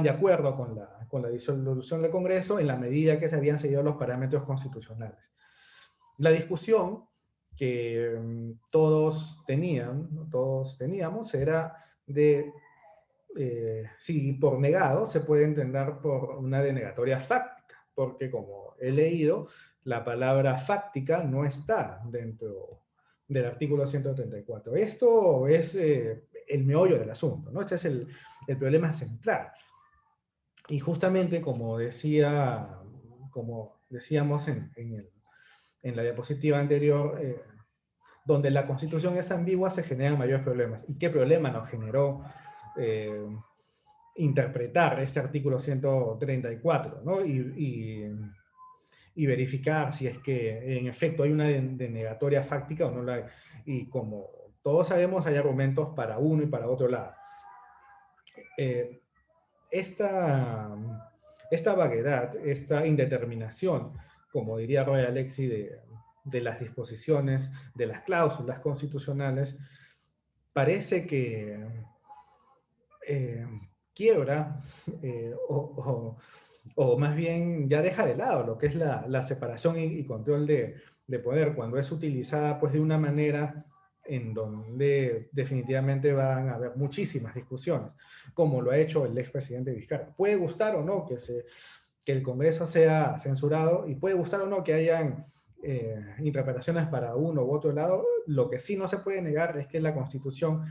de acuerdo con la disolución del Congreso en la medida que se habían seguido los parámetros constitucionales. La discusión que todos teníamos era de si por negado se puede entender por una denegatoria fáctica, porque como he leído, la palabra fáctica no está dentro del artículo 134. Esto es el meollo del asunto, ¿no? Este es el problema central. Y justamente como decíamos en la diapositiva anterior, donde la Constitución es ambigua se generan mayores problemas. ¿Y qué problema nos generó interpretar este artículo 134, ¿no? Y verificar si es que en efecto hay una denegatoria fáctica o no la hay? Y como todos sabemos, hay argumentos para uno y para otro lado. Esta vaguedad, esta indeterminación, como diría Roy Alexi, de las disposiciones, de las cláusulas constitucionales, parece que quiebra o más bien ya deja de lado lo que es la separación y control de de poder, cuando es utilizada pues de una manera en donde definitivamente van a haber muchísimas discusiones, como lo ha hecho el expresidente Vizcarra. Puede gustar o no que el Congreso sea censurado, y puede gustar o no que hayan interpretaciones para uno u otro lado. Lo que sí no se puede negar es que la Constitución,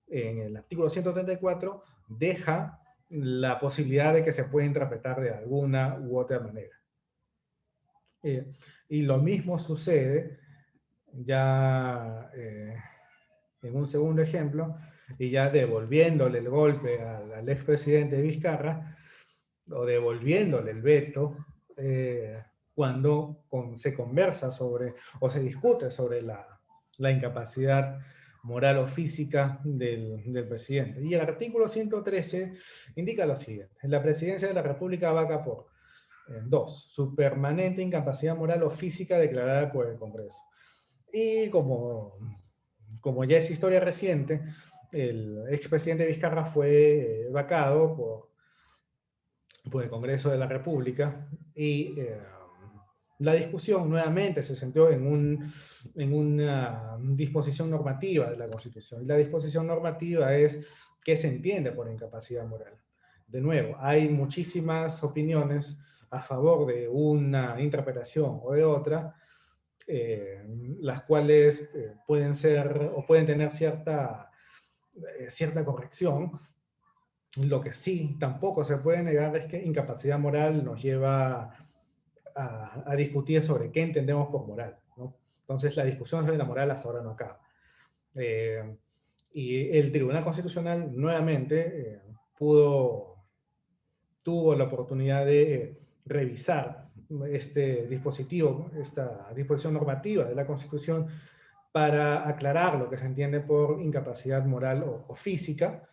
en el artículo 134, deja la posibilidad de que se pueda interpretar de alguna u otra manera. Y lo mismo sucede ya en un segundo ejemplo, y ya devolviéndole el golpe al expresidente Vizcarra, o devolviéndole el veto, cuando se conversa sobre, o se discute sobre la incapacidad moral o física del presidente. Y el artículo 113 indica lo siguiente: la presidencia de la República abarca por 2, su permanente incapacidad moral o física declarada por el Congreso. Y como ya es historia reciente, el expresidente Vizcarra fue vacado por el Congreso de la República, y la discusión nuevamente se centró en una disposición normativa de la Constitución. Y la disposición normativa es qué se entiende por incapacidad moral. De nuevo, hay muchísimas opiniones a favor de una interpretación o de otra, las cuales pueden ser o pueden tener cierta corrección. Lo que sí tampoco se puede negar es que incapacidad moral nos lleva a discutir sobre qué entendemos por moral, ¿no? Entonces la discusión sobre la moral hasta ahora no acaba. Y el Tribunal Constitucional nuevamente tuvo la oportunidad de revisar este dispositivo, esta disposición normativa de la Constitución, para aclarar lo que se entiende por incapacidad moral o física.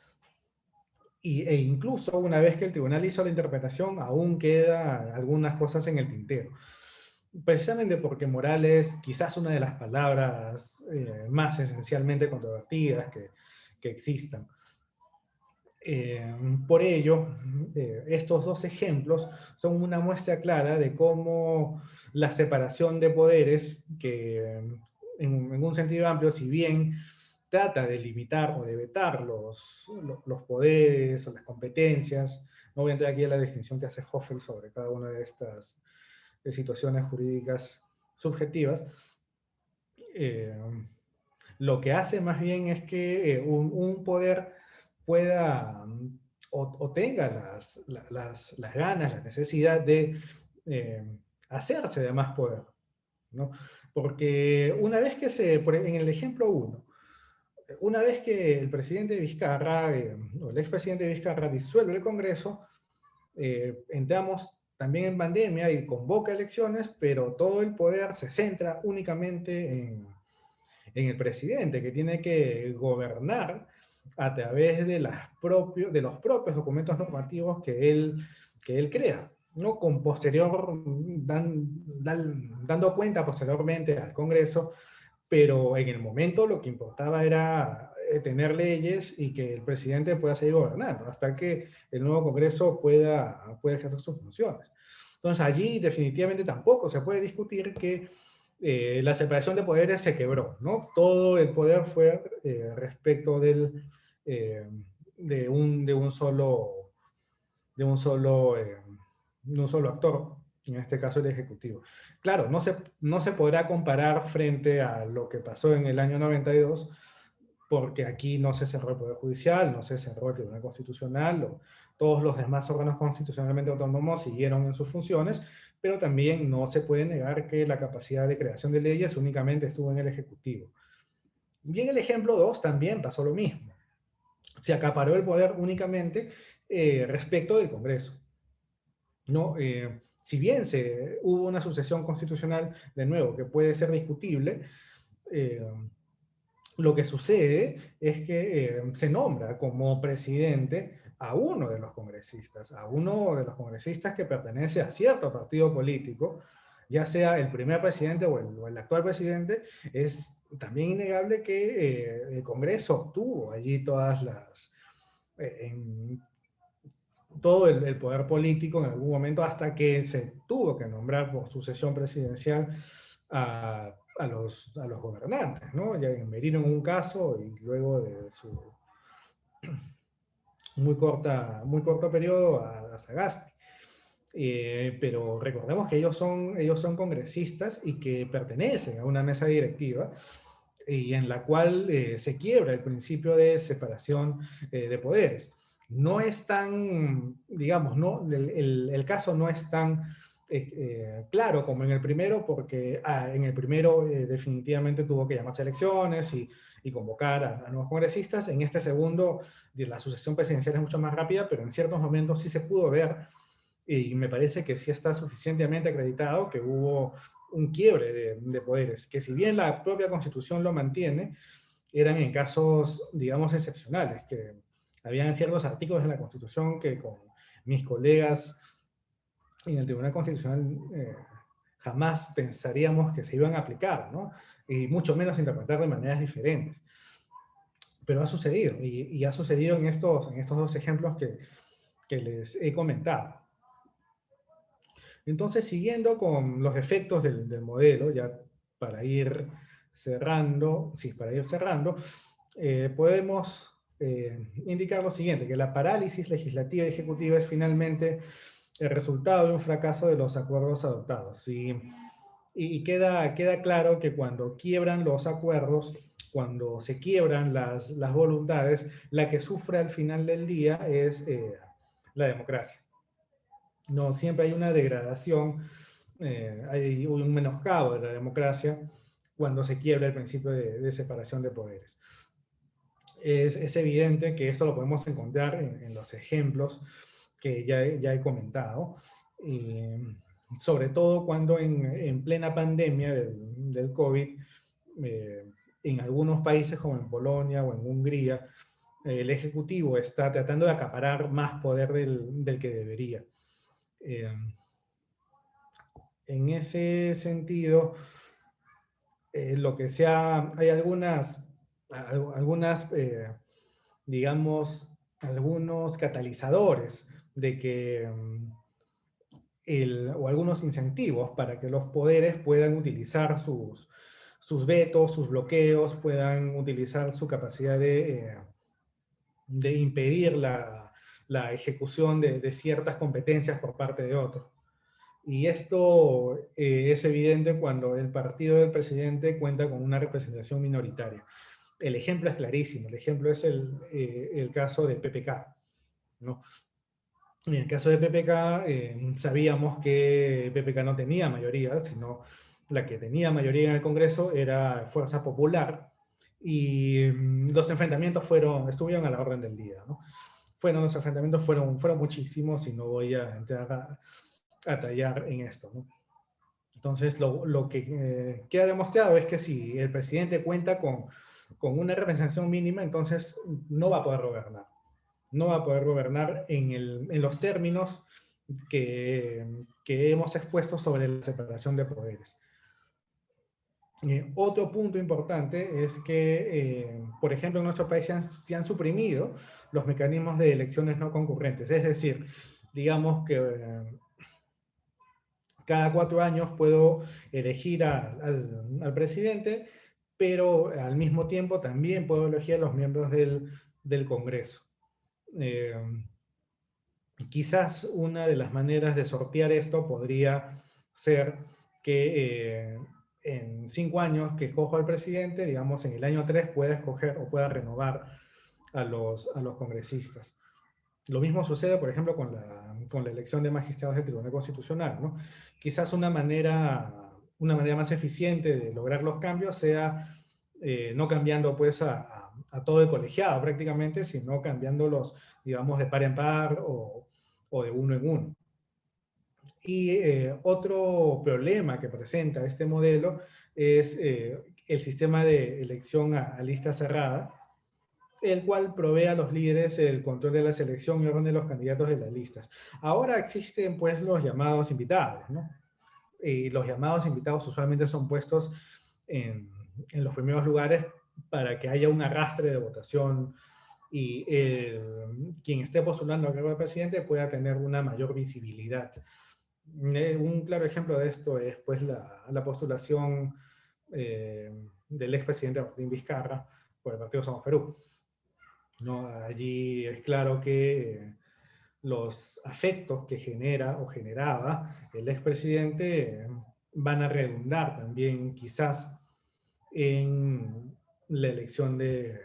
E incluso una vez que el tribunal hizo la interpretación, aún quedan algunas cosas en el tintero. Precisamente porque moral es quizás una de las palabras más esencialmente controvertidas que existan. Por ello, estos dos ejemplos son una muestra clara de cómo la separación de poderes, que en un sentido amplio, si bien trata de limitar o de vetar los poderes o las competencias, no voy a entrar aquí a la distinción que hace Hoffel sobre cada una de estas situaciones jurídicas subjetivas, lo que hace más bien es que un poder pueda o tenga las ganas, la necesidad de hacerse de más poder, ¿no? Porque una vez que en el ejemplo 1, una vez que el presidente Vizcarra, o el expresidente Vizcarra, disuelve el Congreso, entramos también en pandemia y convoca elecciones, pero todo el poder se centra únicamente en el presidente, que tiene que gobernar a través de los propios documentos normativos que él crea, ¿no? Dando cuenta posteriormente al Congreso, pero en el momento lo que importaba era tener leyes y que el presidente pueda seguir gobernando hasta que el nuevo Congreso pueda ejercer sus funciones. Entonces allí definitivamente tampoco se puede discutir que la separación de poderes se quebró, ¿no? Todo el poder fue respecto de un solo actor, en este caso el Ejecutivo. Claro, no se podrá comparar frente a lo que pasó en el año 92, porque aquí no se cerró el Poder Judicial, no se cerró el Tribunal Constitucional, todos los demás órganos constitucionalmente autónomos siguieron en sus funciones, pero también no se puede negar que la capacidad de creación de leyes únicamente estuvo en el Ejecutivo. Y en el ejemplo 2 también pasó lo mismo. Se acaparó el poder únicamente respecto del Congreso, ¿no? Si bien hubo una sucesión constitucional, de nuevo, que puede ser discutible, lo que sucede es que se nombra como presidente a uno de los congresistas, que pertenece a cierto partido político, ya sea el primer presidente o el actual presidente. Es también innegable que el Congreso obtuvo allí todo el poder político en algún momento, hasta que se tuvo que nombrar por sucesión presidencial a los gobernantes, ¿no? Ya en Merino en un caso y luego de su muy corto periodo a Sagasti. Pero recordemos que ellos son congresistas y que pertenecen a una mesa directiva y en la cual se quiebra el principio de separación de poderes. No es tan, digamos, no, el caso no es tan claro como en el primero, porque en el primero definitivamente tuvo que llamarse elecciones y convocar a nuevos congresistas. En este segundo, la sucesión presidencial es mucho más rápida, pero en ciertos momentos sí se pudo ver, y me parece que sí está suficientemente acreditado que hubo un quiebre de poderes, que si bien la propia Constitución lo mantiene, eran en casos, digamos, excepcionales, que habían ciertos artículos de la Constitución que con mis colegas en el Tribunal Constitucional jamás pensaríamos que se iban a aplicar, ¿no? Y mucho menos interpretar de maneras diferentes. Pero ha sucedido, y ha sucedido en estos dos ejemplos que les he comentado. Entonces, siguiendo con los efectos del modelo, ya para ir cerrando, podemos indicar lo siguiente, que la parálisis legislativa y ejecutiva es finalmente el resultado de un fracaso de los acuerdos adoptados. Y queda claro que cuando quiebran los acuerdos, cuando se quiebran las voluntades, la que sufre al final del día es la democracia. No, siempre hay una degradación, hay un menoscabo de la democracia cuando se quiebra el principio de separación de poderes. Es evidente que esto lo podemos encontrar en los ejemplos que ya he comentado, sobre todo cuando en plena pandemia del COVID, en algunos países como en Polonia o en Hungría, el Ejecutivo está tratando de acaparar más poder del que debería. En ese sentido, lo que hay algunas digamos, algunos catalizadores de que, o algunos incentivos para que los poderes puedan utilizar sus vetos, sus bloqueos, puedan utilizar su capacidad de impedir la ejecución de ciertas competencias por parte de otros. Y esto es evidente cuando el partido del presidente cuenta con una representación minoritaria. El ejemplo es clarísimo, el ejemplo es el caso de PPK, ¿no? En el caso de PPK, sabíamos que PPK no tenía mayoría, sino la que tenía mayoría en el Congreso era Fuerza Popular, y los enfrentamientos estuvieron a la orden del día, ¿no? Los enfrentamientos fueron muchísimos y no voy a entrar a tallar en esto, ¿no? Entonces, lo que queda demostrado es que si el presidente cuenta con una representación mínima, entonces no va a poder gobernar. No va a poder gobernar en los términos que hemos expuesto sobre la separación de poderes. Otro punto importante es que, por ejemplo, en nuestro país se han suprimido los mecanismos de elecciones no concurrentes. Es decir, digamos que cada 4 años puedo elegir al presidente, pero al mismo tiempo también puedo elegir a los miembros del Congreso. Quizás una de las maneras de sortear esto podría ser que en 5 años que escojo al presidente, digamos en el año 3 pueda escoger o pueda renovar a los congresistas. Lo mismo sucede, por ejemplo, con la elección de magistrados del Tribunal Constitucional, ¿no? Quizás una manera más eficiente de lograr los cambios sea no cambiando pues a todo el colegiado prácticamente, sino cambiándolos, digamos, de par en par o de uno en uno. Y otro problema que presenta este modelo es el sistema de elección a lista cerrada, el cual provee a los líderes el control de la selección y orden de los candidatos de las listas. Ahora existen pues los llamados invitados, ¿no? Y los llamados invitados usualmente son puestos en los primeros lugares para que haya un arrastre de votación y quien esté postulando al cargo de presidente pueda tener una mayor visibilidad Un claro ejemplo de esto es pues, la postulación del expresidente Martín Vizcarra por el partido Somos Perú. ¿No? Allí es claro que los afectos que genera o generaba el expresidente van a redundar también quizás en la elección del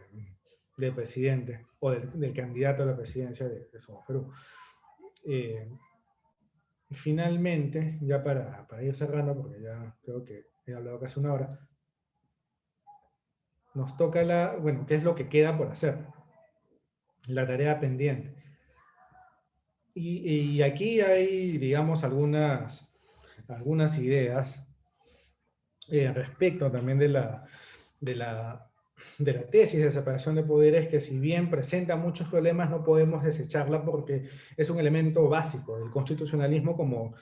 presidente o del candidato a la presidencia de Somos Perú. Finalmente, ya para ir cerrando, porque ya creo que he hablado casi una hora, nos toca bueno, ¿qué es lo que queda por hacer? La tarea pendiente. Y aquí hay, digamos, algunas ideas respecto también de la tesis de separación de poderes, que si bien presenta muchos problemas, no podemos desecharla porque es un elemento básico del constitucionalismo, como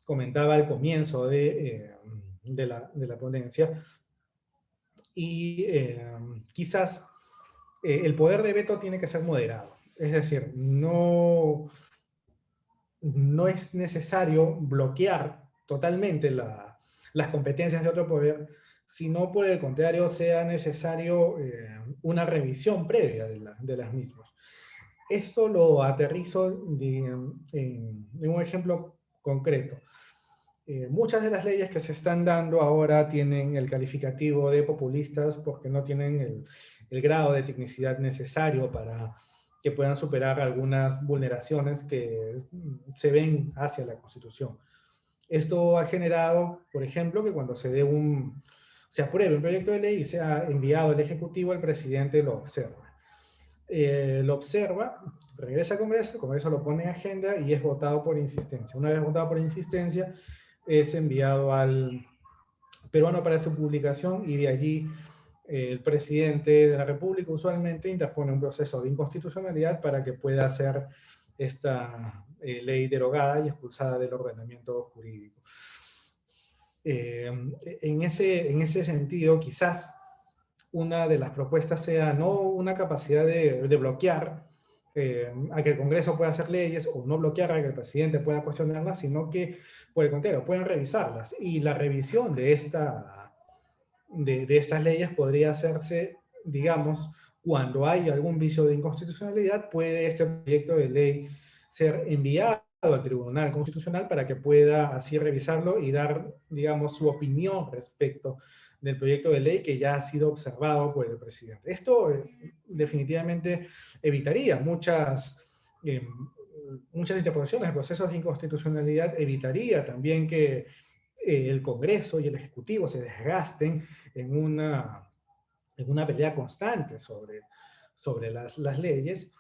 comentaba al comienzo de la ponencia. Y quizás el poder de veto tiene que ser moderado. Es decir, no es necesario bloquear totalmente las competencias de otro poder, sino por el contrario sea necesario una revisión previa de las mismas. Esto lo aterrizo en un ejemplo concreto. Muchas de las leyes que se están dando ahora tienen el calificativo de populistas porque no tienen el grado de tecnicidad necesario para que puedan superar algunas vulneraciones que se ven hacia la Constitución. Esto ha generado, por ejemplo, que cuando se apruebe un proyecto de ley y sea enviado al Ejecutivo, el presidente lo observa. Lo observa, regresa al Congreso, el Congreso lo pone en agenda y es votado por insistencia. Una vez votado por insistencia, es enviado al peruano para su publicación y de allí el presidente de la República usualmente interpone un proceso de inconstitucionalidad para que pueda ser esta ley derogada y expulsada del ordenamiento jurídico. En ese sentido, quizás una de las propuestas sea no una capacidad de bloquear a que el Congreso pueda hacer leyes o no bloquear a que el presidente pueda cuestionarlas, sino que, por el contrario, pueden revisarlas. Y la revisión de estas leyes podría hacerse, digamos, cuando hay algún vicio de inconstitucionalidad, puede este proyecto de ley ser enviado al Tribunal Constitucional para que pueda así revisarlo y dar, digamos, su opinión respecto del proyecto de ley que ya ha sido observado por el presidente. Esto definitivamente evitaría muchas interpretaciones de procesos de inconstitucionalidad, evitaría también que el Congreso y el Ejecutivo se desgasten en una pelea constante sobre las leyes,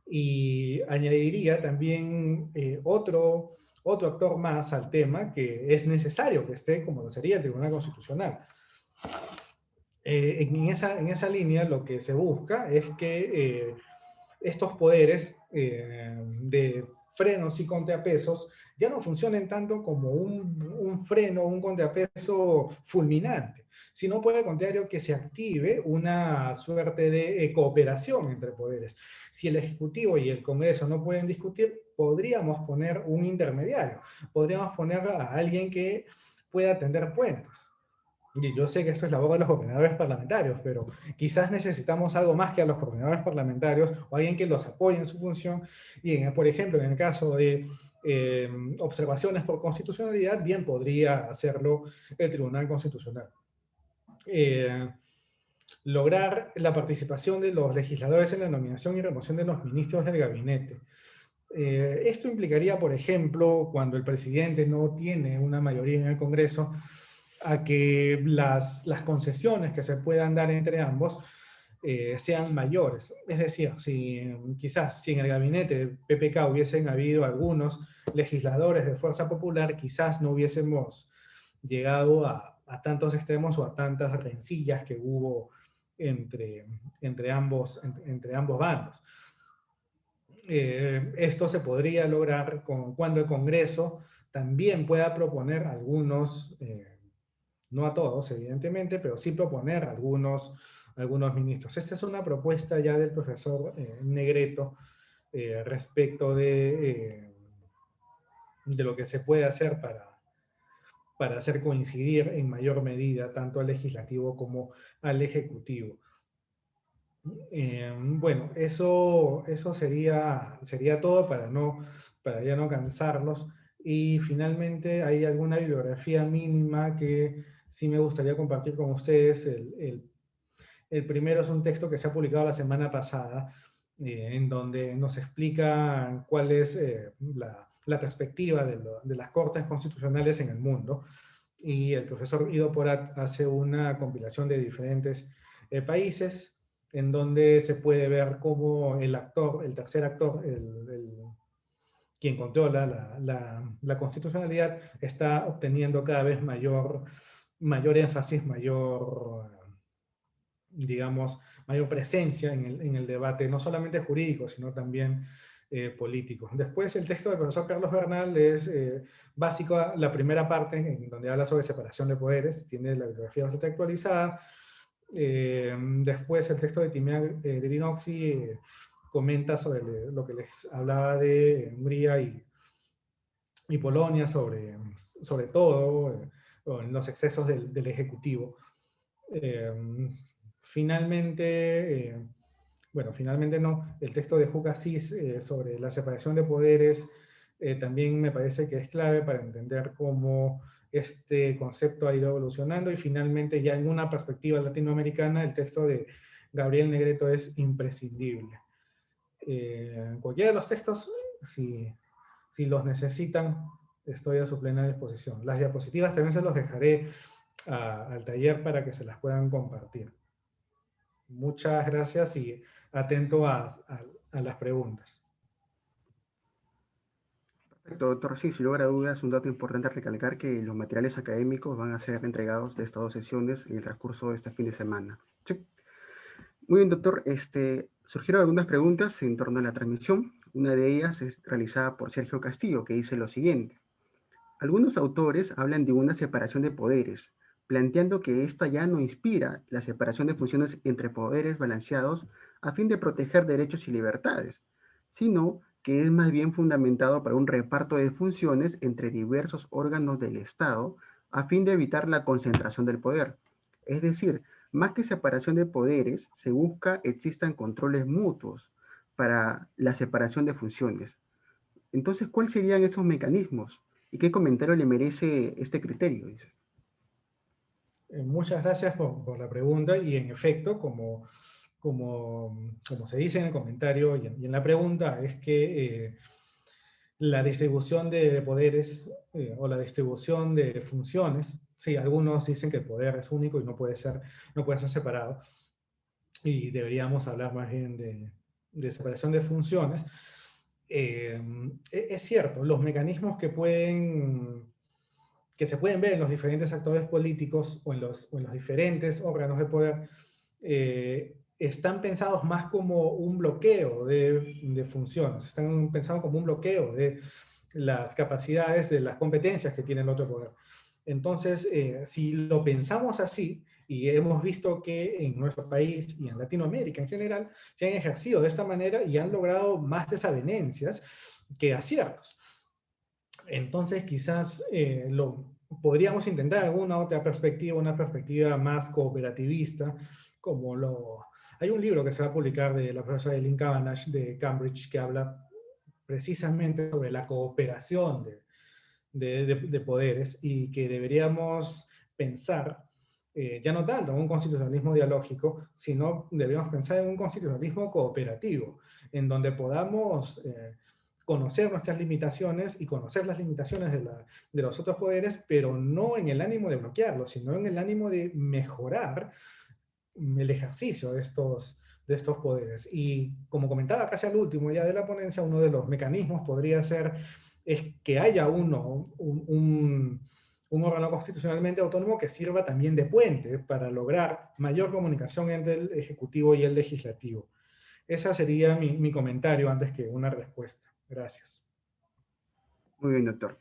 y añadiría también otro actor más al tema que es necesario que esté, como lo sería el Tribunal Constitucional. En esa línea lo que se busca es que estos poderes de frenos y contrapesos ya no funcionen tanto como un freno o un contrapeso fulminante, sino por el contrario que se active una suerte de cooperación entre poderes. Si el Ejecutivo y el Congreso no pueden discutir, podríamos poner un intermediario, podríamos poner a alguien que pueda tender puentes. Y yo sé que esto es labor de los coordinadores parlamentarios, pero quizás necesitamos algo más que a los coordinadores parlamentarios o alguien que los apoye en su función. Y, por ejemplo, en el caso de observaciones por constitucionalidad, bien podría hacerlo el Tribunal Constitucional. Lograr la participación de los legisladores en la nominación y remoción de los ministros del gabinete. Esto implicaría, por ejemplo, cuando el presidente no tiene una mayoría en el Congreso, a que las concesiones que se puedan dar entre ambos sean mayores. Es decir, quizás si en el gabinete PPK hubiesen habido algunos legisladores de Fuerza Popular, quizás no hubiésemos llegado a tantos extremos o a tantas rencillas que hubo entre ambos bandos. Esto se podría lograr cuando el Congreso también pueda proponer algunos, no a todos evidentemente, pero sí proponer algunos ministros. Esta es una propuesta ya del profesor Negreto respecto de de lo que se puede hacer para hacer coincidir en mayor medida tanto al legislativo como al ejecutivo. Bueno, eso sería todo para ya no cansarlos. Y finalmente hay alguna bibliografía mínima que sí me gustaría compartir con ustedes. El primero es un texto que se ha publicado la semana pasada, en donde nos explica cuál es la perspectiva de las cortes constitucionales en el mundo. Y el profesor Ido Porat hace una compilación de diferentes países, en donde se puede ver cómo el tercer actor, quien controla la constitucionalidad, está obteniendo cada vez mayor énfasis, digamos, mayor presencia en el debate, no solamente jurídico, sino también político. Después, el texto del profesor Carlos Bernal es básico, la primera parte, en donde habla sobre separación de poderes, tiene la bibliografía bastante actualizada. Después, el texto de Timian Dirinoxi comenta sobre lo que les hablaba de Hungría y Polonia, sobre todo los excesos del Ejecutivo. Finalmente no, el texto de Huk Aziz sobre la separación de poderes también me parece que es clave para entender cómo este concepto ha ido evolucionando, y finalmente ya en una perspectiva latinoamericana el texto de Gabriel Negreto es imprescindible. Cualquiera de los textos, si los necesitan, estoy a su plena disposición. Las diapositivas también se los dejaré al taller para que se las puedan compartir. Muchas gracias y atento a las preguntas. Perfecto, doctor. Sí, sin lugar a dudas, un dato importante a recalcar que los materiales académicos van a ser entregados de estas 2 sesiones en el transcurso de este fin de semana. Sí. Muy bien, doctor. Surgieron algunas preguntas en torno a la transmisión. Una de ellas es realizada por Sergio Castillo, que dice lo siguiente. Algunos autores hablan de una separación de poderes, planteando que esta ya no inspira la separación de funciones entre poderes balanceados a fin de proteger derechos y libertades, sino que es más bien fundamentado para un reparto de funciones entre diversos órganos del Estado a fin de evitar la concentración del poder. Es decir, más que separación de poderes, se busca existan controles mutuos para la separación de funciones. Entonces, ¿cuáles serían esos mecanismos? ¿Y qué comentario le merece este criterio? Dice. Muchas gracias por la pregunta, y en efecto, como se dice en el comentario y en la pregunta, es que la distribución de poderes o la distribución de funciones, sí, algunos dicen que el poder es único y no puede ser separado, y deberíamos hablar más bien de separación de funciones. Es cierto, los mecanismos que se pueden ver en los diferentes actores políticos o en los diferentes órganos de poder están pensados más como un bloqueo de funciones, están pensados como un bloqueo de las capacidades, de las competencias que tiene el otro poder. Entonces, si lo pensamos así, y hemos visto que en nuestro país y en Latinoamérica en general se han ejercido de esta manera y han logrado más desavenencias que aciertos. Entonces, quizás podríamos intentar alguna otra perspectiva, una perspectiva más cooperativista, hay un libro que se va a publicar de la profesora Eileen Kavanagh de Cambridge que habla precisamente sobre la cooperación de poderes, y que deberíamos pensar ya no tanto en un constitucionalismo dialógico, sino deberíamos pensar en un constitucionalismo cooperativo, en donde podamos conocer nuestras limitaciones y conocer las limitaciones de los otros poderes, pero no en el ánimo de bloquearlos, sino en el ánimo de mejorar el ejercicio de estos poderes. Y como comentaba casi al último ya de la ponencia, uno de los mecanismos podría ser que haya un órgano constitucionalmente autónomo que sirva también de puente para lograr mayor comunicación entre el Ejecutivo y el Legislativo. Ese sería mi comentario antes que una respuesta. Gracias. Muy bien, doctor.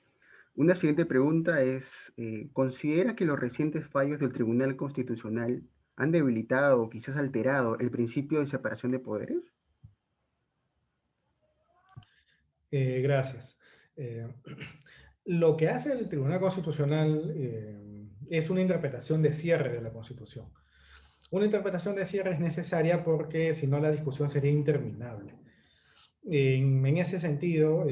Una siguiente pregunta es, ¿considera que los recientes fallos del Tribunal Constitucional han debilitado o quizás alterado el principio de separación de poderes? Gracias. Eh, lo que hace el Tribunal Constitucional es una interpretación de cierre de la Constitución. Una interpretación de cierre es necesaria porque si no la discusión sería interminable. En ese sentido,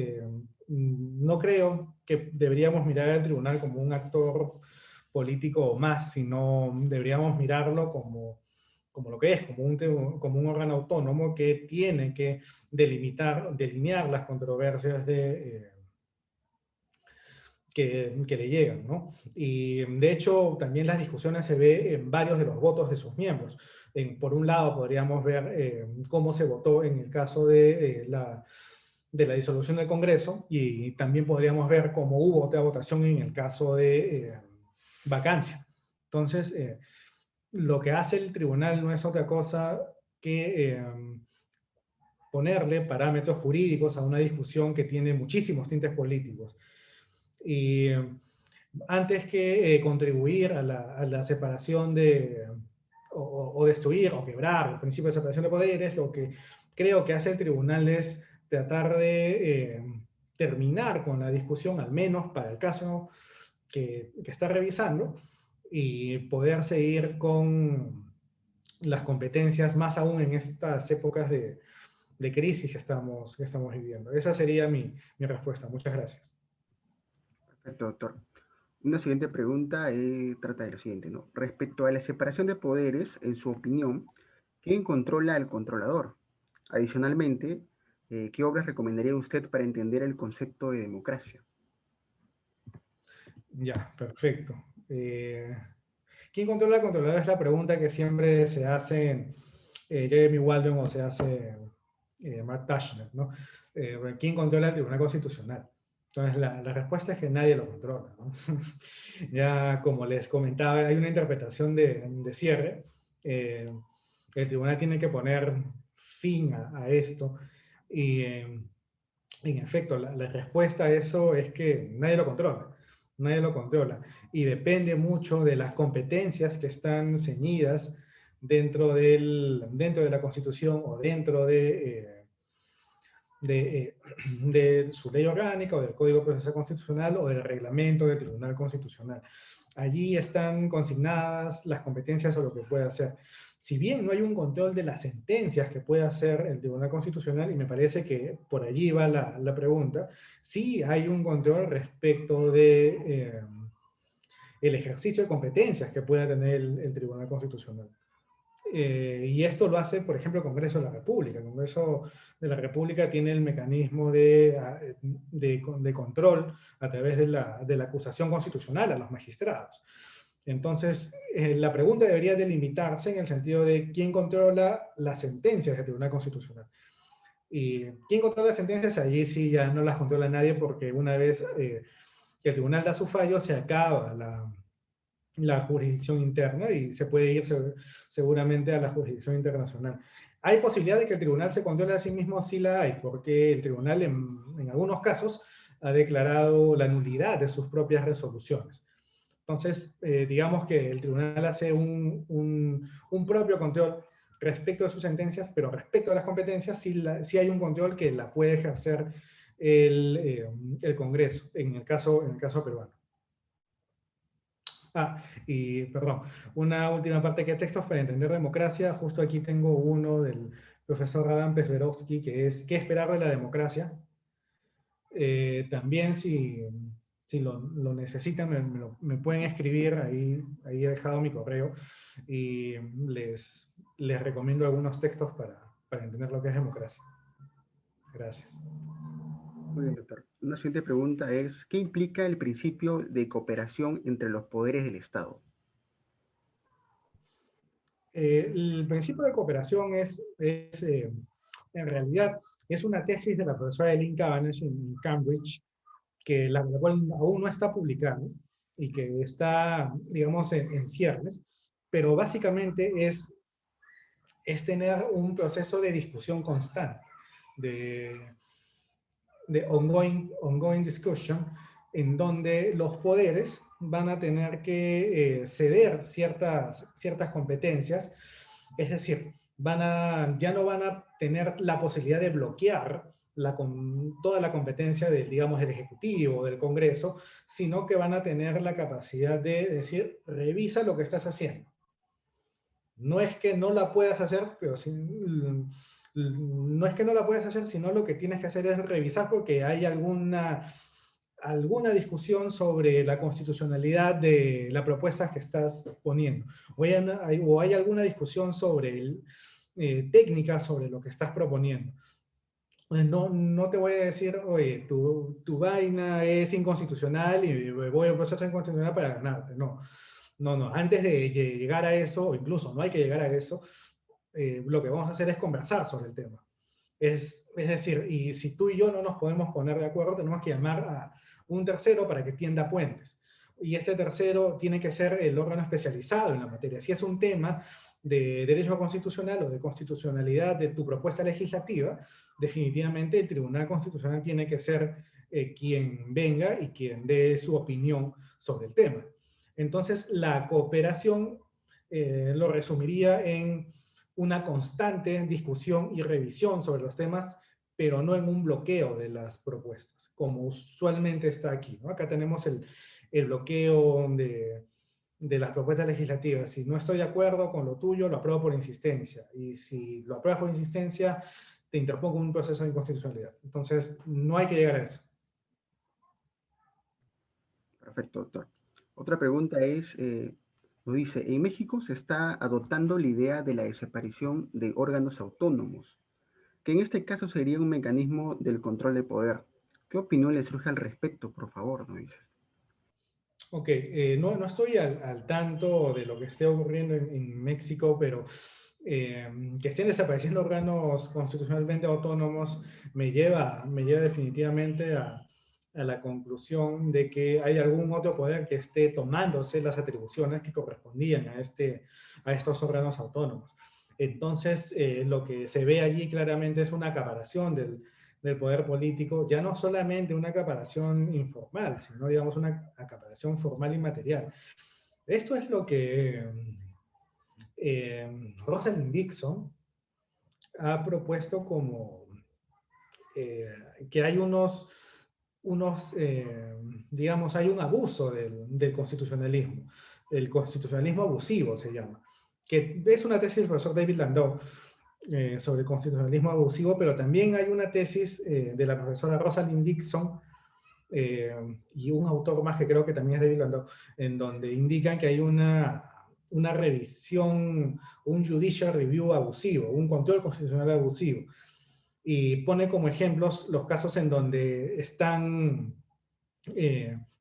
no creo que deberíamos mirar al tribunal como un actor político más, sino deberíamos mirarlo como lo que es, como un órgano autónomo que tiene que delinear las controversias que le llegan, ¿no? Y de hecho, también las discusiones se ve en varios de los votos de sus miembros. Por un lado, podríamos ver cómo se votó en el caso de la disolución del Congreso, y también podríamos ver cómo hubo otra votación en el caso de vacancia. Entonces, lo que hace el tribunal no es otra cosa que ponerle parámetros jurídicos a una discusión que tiene muchísimos tintes políticos. Y antes que contribuir a la separación o destruir o quebrar el principio de separación de poderes, lo que creo que hace el tribunal es tratar de terminar con la discusión, al menos para el caso que está revisando, y poder seguir con las competencias, más aún en estas épocas de crisis que estamos viviendo. Esa sería mi respuesta. Muchas gracias. Perfecto, doctor. Una siguiente pregunta trata de lo siguiente, ¿no? Respecto a la separación de poderes, en su opinión, ¿quién controla al controlador? Adicionalmente, ¿qué obras recomendaría usted para entender el concepto de democracia? Ya, perfecto. ¿Quién controla al controlador? Es la pregunta que siempre se hace Jeremy Waldron o se hace Mark Tashner, ¿no? ¿Quién controla el Tribunal Constitucional? Entonces, la respuesta es que nadie lo controla, ¿no? Ya, como les comentaba, hay una interpretación de cierre. El tribunal tiene que poner fin a esto. Y, en efecto, la respuesta a eso es que nadie lo controla. Nadie lo controla. Y depende mucho de las competencias que están ceñidas dentro de la Constitución o dentro de su ley orgánica o del Código Procesal Constitucional o del reglamento del Tribunal Constitucional. Allí están consignadas las competencias o lo que puede hacer. Si bien no hay un control de las sentencias que puede hacer el Tribunal Constitucional, y me parece que por allí va la pregunta, sí hay un control respecto de el ejercicio de competencias que pueda tener el Tribunal Constitucional. Y esto lo hace, por ejemplo, el Congreso de la República. El Congreso de la República tiene el mecanismo de control a través de la acusación constitucional a los magistrados. Entonces, la pregunta debería delimitarse en el sentido de quién controla las sentencias del Tribunal Constitucional. Y quién controla las sentencias, allí sí ya no las controla nadie, porque una vez que el tribunal da su fallo, se acaba la jurisdicción interna y se puede ir seguramente a la jurisdicción internacional. ¿Hay posibilidad de que el tribunal se controle a sí mismo? Sí la hay, porque el tribunal en algunos casos ha declarado la nulidad de sus propias resoluciones. Entonces, digamos que el tribunal hace un propio control respecto a sus sentencias, pero respecto a las competencias sí hay un control que la puede ejercer el Congreso, en el caso peruano. Y perdón, una última parte que textos para entender democracia. Justo aquí tengo uno del profesor Adam Pesverovsky, que es ¿qué esperar de la democracia? También si lo necesitan, me pueden escribir, ahí he dejado mi correo, y les recomiendo algunos textos para entender lo que es democracia. Gracias. Muy bien, doctor. Una siguiente pregunta es, ¿qué implica el principio de cooperación entre los poderes del Estado? El principio de cooperación en realidad, es una tesis de la profesora Eileen Cavanagh en Cambridge, que la cual aún no está publicada y que está, digamos, en ciernes, pero básicamente es tener un proceso de discusión constante, de ongoing discussion, en donde los poderes van a tener que ceder ciertas competencias, es decir, ya no van a tener la posibilidad de bloquear toda la competencia del, digamos, del Ejecutivo, del Congreso, sino que van a tener la capacidad de decir, revisa lo que estás haciendo. No es que no la puedas hacer, pero no es que no la puedas hacer, sino lo que tienes que hacer es revisar porque hay alguna discusión sobre la constitucionalidad de la propuesta que estás poniendo. O hay alguna discusión sobre técnica sobre lo que estás proponiendo. No te voy a decir, oye, tu vaina es inconstitucional y voy a procesar inconstitucional para ganarte. No. Antes de llegar a eso, o incluso no hay que llegar a eso, lo que vamos a hacer es conversar sobre el tema. Es decir, y si tú y yo no nos podemos poner de acuerdo, tenemos que llamar a un tercero para que tienda puentes. Y este tercero tiene que ser el órgano especializado en la materia. Si es un tema de derecho constitucional o de constitucionalidad de tu propuesta legislativa, definitivamente el Tribunal Constitucional tiene que ser quien venga y quien dé su opinión sobre el tema. Entonces, la cooperación lo resumiría en una constante discusión y revisión sobre los temas, pero no en un bloqueo de las propuestas, como usualmente está aquí, ¿no? Acá tenemos el bloqueo de las propuestas legislativas. Si no estoy de acuerdo con lo tuyo, lo apruebo por insistencia. Y si lo apruebas por insistencia, te interpongo un proceso de inconstitucionalidad. Entonces, no hay que llegar a eso. Perfecto, doctor. Otra pregunta es, nos dice, en México se está adoptando la idea de la desaparición de órganos autónomos, que en este caso sería un mecanismo del control de poder. ¿Qué opinión le surge al respecto, por favor? Nos dice. Ok, no estoy al tanto de lo que esté ocurriendo en México, pero que estén desapareciendo órganos constitucionalmente autónomos me lleva definitivamente a la conclusión de que hay algún otro poder que esté tomándose las atribuciones que correspondían a estos órganos autónomos. Entonces, lo que se ve allí claramente es una acaparación del poder político, ya no solamente una acaparación informal, sino, digamos, una acaparación formal y material. Esto es lo que Rosalind Dixon ha propuesto como que hay digamos, hay un abuso del constitucionalismo. El constitucionalismo abusivo se llama, que es una tesis del profesor David Landau sobre constitucionalismo abusivo, pero también hay una tesis de la profesora Rosalind Dixon y un autor más que creo que también es David Landau, en donde indican que hay una revisión, un judicial review abusivo, un control constitucional abusivo. Y pone como ejemplos los casos en donde están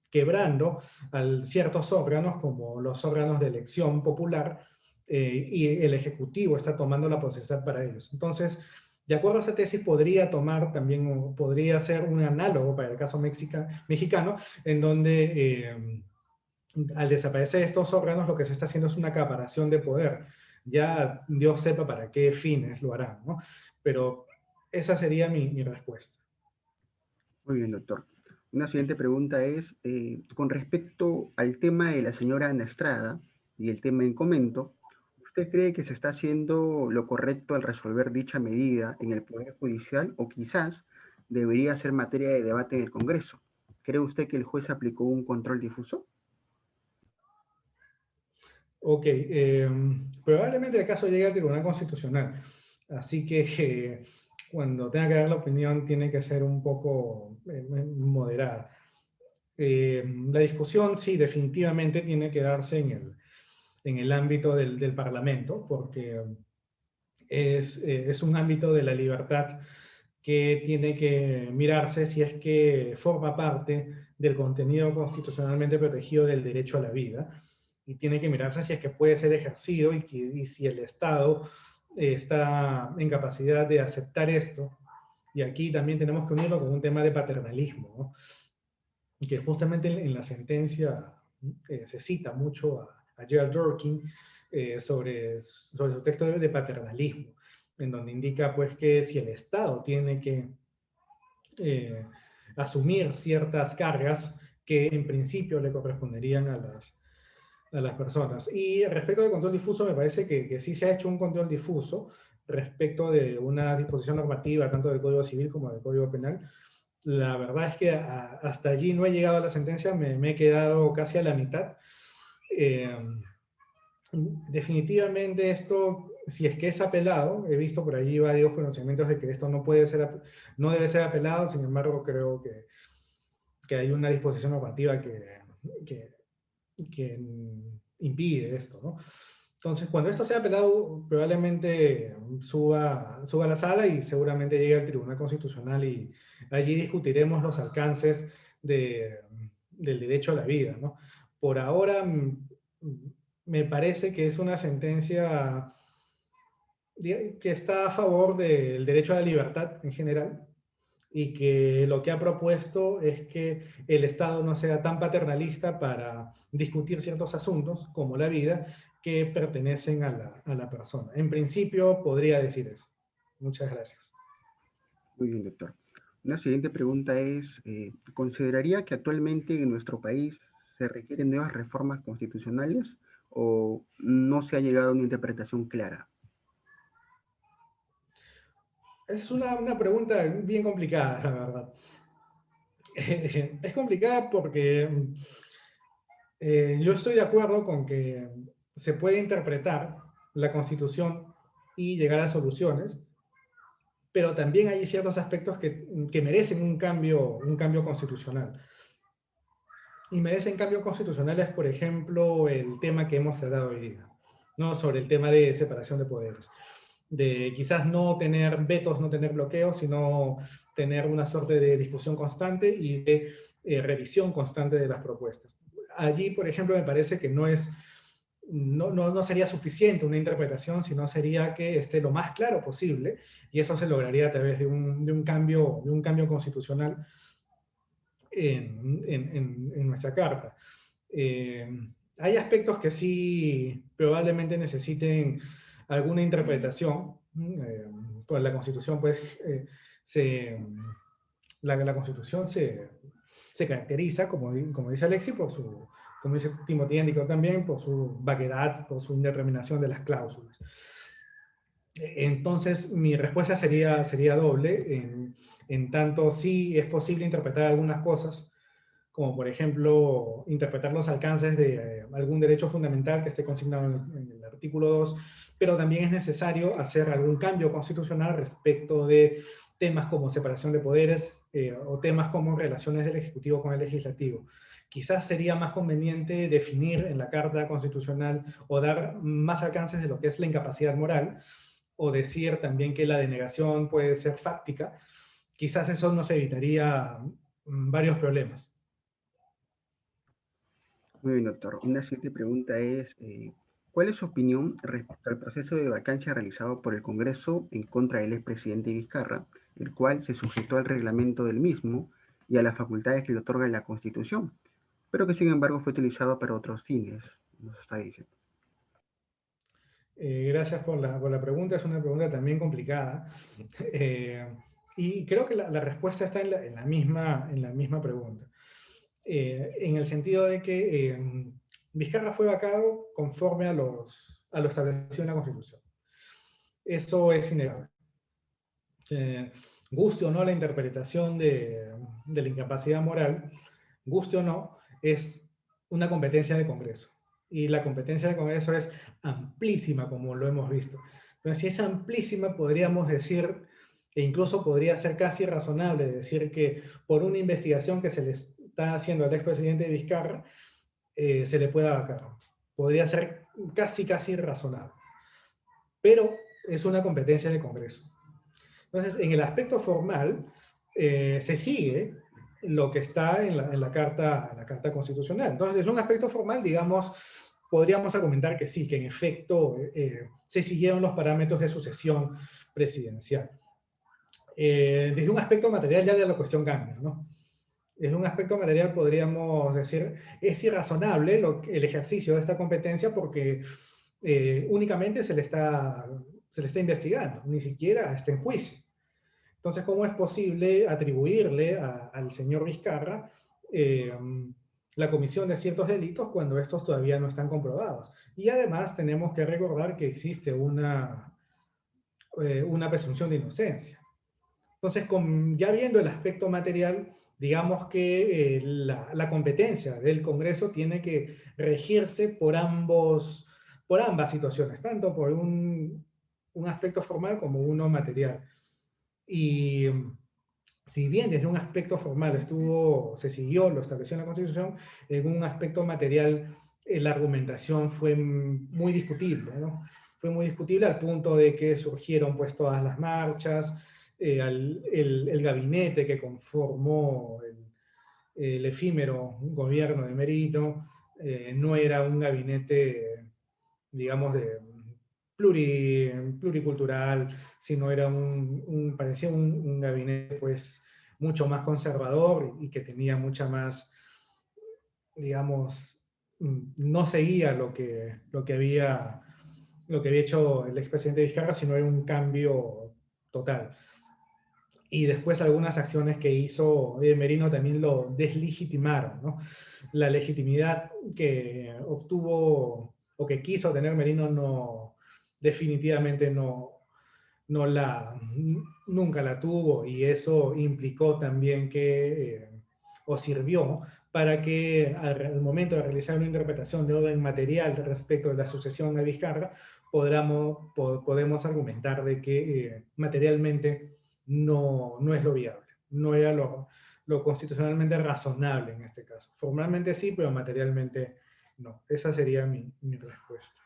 quebrando a ciertos órganos, como los órganos de elección popular, y el Ejecutivo está tomando la potestad para ellos. Entonces, de acuerdo a esta tesis, podría ser un análogo para el caso mexicano, en donde al desaparecer estos órganos, lo que se está haciendo es una acaparación de poder. Ya Dios sepa para qué fines lo harán, ¿no? Pero esa sería mi respuesta. Muy bien, doctor. Una siguiente pregunta es, con respecto al tema de la señora Ana Estrada y el tema en comento, ¿usted cree que se está haciendo lo correcto al resolver dicha medida en el Poder Judicial o quizás debería ser materia de debate en el Congreso? ¿Cree usted que el juez aplicó un control difuso? Ok, probablemente el caso llegue al Tribunal Constitucional, así que cuando tenga que dar la opinión tiene que ser un poco moderada. La discusión sí, definitivamente tiene que darse en el ámbito del Parlamento, porque es un ámbito de la libertad que tiene que mirarse si es que forma parte del contenido constitucionalmente protegido del derecho a la vida, y tiene que mirarse si es que puede ser ejercido y si el Estado está en capacidad de aceptar esto. Y aquí también tenemos que unirlo con un tema de paternalismo, ¿no? Que justamente en la sentencia se cita mucho a Gerald Durkin sobre su texto de paternalismo, en donde indica pues que si el Estado tiene que asumir ciertas cargas que en principio le corresponderían a las personas. Y respecto al control difuso, me parece que sí se ha hecho un control difuso, respecto de una disposición normativa, tanto del Código Civil como del Código Penal. La verdad es que hasta allí no he llegado a la sentencia, me he quedado casi a la mitad. Definitivamente esto, si es que es apelado, he visto por allí varios conocimientos de que esto no puede ser, no debe ser apelado, sin embargo creo que hay una disposición normativa que impide esto, ¿no? Entonces, cuando esto sea apelado, probablemente suba a la sala y seguramente llegue al Tribunal Constitucional y allí discutiremos los alcances del derecho a la vida, ¿no? Por ahora, me parece que es una sentencia que está a favor del derecho a la libertad en general, y que lo que ha propuesto es que el Estado no sea tan paternalista para discutir ciertos asuntos, como la vida, que pertenecen a la persona. En principio, podría decir eso. Muchas gracias. Muy bien, doctor. Una siguiente pregunta es, ¿consideraría que actualmente en nuestro país se requieren nuevas reformas constitucionales o no se ha llegado a una interpretación clara? Es una pregunta bien complicada, la verdad. Es complicada porque yo estoy de acuerdo con que se puede interpretar la Constitución y llegar a soluciones, pero también hay ciertos aspectos que merecen un cambio constitucional. Y merecen cambios constitucionales, por ejemplo, el tema que hemos tratado hoy día, ¿no? Sobre el tema de separación de poderes. De quizás no tener vetos, no tener bloqueos, sino tener una suerte de discusión constante y de revisión constante de las propuestas. Allí, por ejemplo, me parece que no sería suficiente una interpretación, sino sería que esté lo más claro posible, y eso se lograría a través de un cambio constitucional en nuestra carta. Hay aspectos que sí probablemente necesiten alguna interpretación. Pues la Constitución, pues, la Constitución se caracteriza, como dice Alexis, como dice Timothy Endicott también, por su vaguedad, por su indeterminación de las cláusulas. Entonces, mi respuesta sería doble, en tanto sí es posible interpretar algunas cosas, como por ejemplo interpretar los alcances de algún derecho fundamental que esté consignado en el artículo 2, pero también es necesario hacer algún cambio constitucional respecto de temas como separación de poderes o temas como relaciones del Ejecutivo con el Legislativo. Quizás sería más conveniente definir en la Carta Constitucional o dar más alcances de lo que es la incapacidad moral, o decir también que la denegación puede ser fáctica. Quizás eso nos evitaría varios problemas. Muy bien, doctor. Una siguiente pregunta es, ¿cuál es su opinión respecto al proceso de vacancia realizado por el Congreso en contra del expresidente Vizcarra, el cual se sujetó al reglamento del mismo y a las facultades que le otorga la Constitución, pero que sin embargo fue utilizado para otros fines? Nos está diciendo. Gracias por la pregunta, es una pregunta también complicada. Y creo que la respuesta está en la misma pregunta. En el sentido de que Vizcarra fue vacado conforme a lo establecido en la Constitución. Eso es innegable. Guste o no la interpretación de la incapacidad moral, guste o no, es una competencia de Congreso. Y la competencia de Congreso es amplísima, como lo hemos visto. Pero si es amplísima, podríamos decir, e incluso podría ser casi razonable decir que por una investigación que se le está haciendo al expresidente Vizcarra, se le pueda vacar. Podría ser casi razonable. Pero es una competencia de Congreso. Entonces, en el aspecto formal, se sigue lo que está en la carta constitucional. Entonces, es un aspecto formal, digamos, podríamos argumentar que sí, que en efecto se siguieron los parámetros de sucesión presidencial. Desde un aspecto material ya la cuestión cambia, ¿no? Desde un aspecto material podríamos decir, es irrazonable el ejercicio de esta competencia porque únicamente se le está investigando, ni siquiera está en juicio. Entonces, ¿cómo es posible atribuirle al señor Vizcarra la comisión de ciertos delitos cuando estos todavía no están comprobados? Y además tenemos que recordar que existe una una presunción de inocencia. Entonces, ya viendo el aspecto material, digamos que la competencia del Congreso tiene que regirse por ambas situaciones, tanto por un aspecto formal como uno material. Y si bien desde un aspecto formal se siguió lo establecido en la Constitución, en un aspecto material la argumentación fue muy discutible, ¿no? Fue muy discutible al punto de que surgieron pues todas las marchas, el gabinete que conformó el efímero gobierno de Merino no era un gabinete, digamos, pluricultural, sino era parecía un gabinete pues mucho más conservador y que tenía mucha más, digamos, no seguía lo que había hecho el expresidente Vizcarra, sino era un cambio total. Y después algunas acciones que hizo Merino también lo deslegitimaron, ¿no? La legitimidad que obtuvo o que quiso tener Merino definitivamente nunca la tuvo, y eso implicó también o sirvió para que al momento de realizar una interpretación de orden material respecto de la sucesión a Vizcarra, podemos argumentar de que materialmente no es lo viable, no era lo constitucionalmente razonable en este caso. Formalmente sí, pero materialmente no. Esa sería mi respuesta.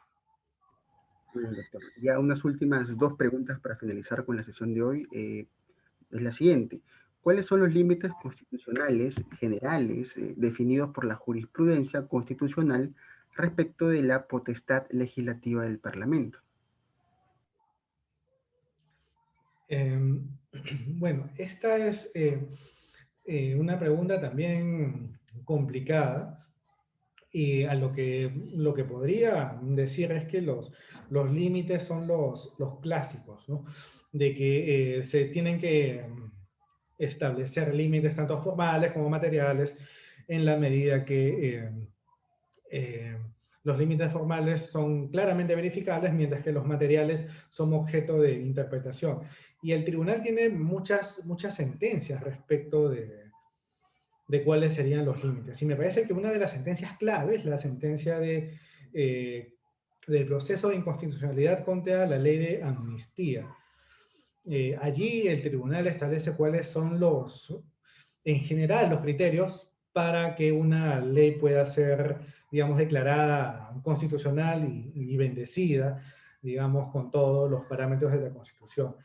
Bueno, doctor, ya unas últimas dos preguntas para finalizar con la sesión de hoy. Es la siguiente. ¿Cuáles son los límites constitucionales generales definidos por la jurisprudencia constitucional respecto de la potestad legislativa del Parlamento? Bueno, esta es una pregunta también complicada, y a lo que podría decir es que los límites son los clásicos, ¿no? De que se tienen que establecer límites tanto formales como materiales en la medida que los límites formales son claramente verificables, mientras que los materiales son objeto de interpretación. Y el tribunal tiene muchas sentencias respecto de cuáles serían los límites. Y me parece que una de las sentencias claves, la sentencia del proceso de inconstitucionalidad contra la ley de amnistía. Allí el tribunal establece cuáles son en general, los criterios para que una ley pueda ser, digamos, declarada constitucional y bendecida, digamos, con todos los parámetros de la Constitución.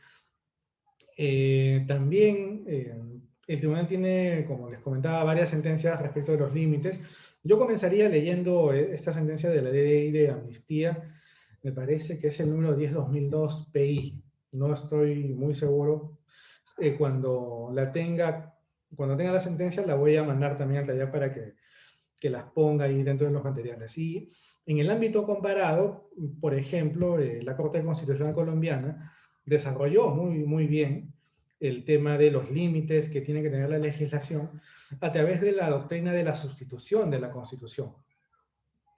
También el tribunal tiene, como les comentaba, varias sentencias respecto de los límites. Yo comenzaría leyendo esta sentencia de la ley de amnistía, me parece que es el número 10/2002 PI. No estoy muy seguro. Cuando tenga la sentencia, la voy a mandar también al taller para que las ponga ahí dentro de los materiales. Y en el ámbito comparado, por ejemplo, la Corte Constitucional Colombiana desarrolló muy bien el tema de los límites que tiene que tener la legislación a través de la doctrina de la sustitución de la Constitución.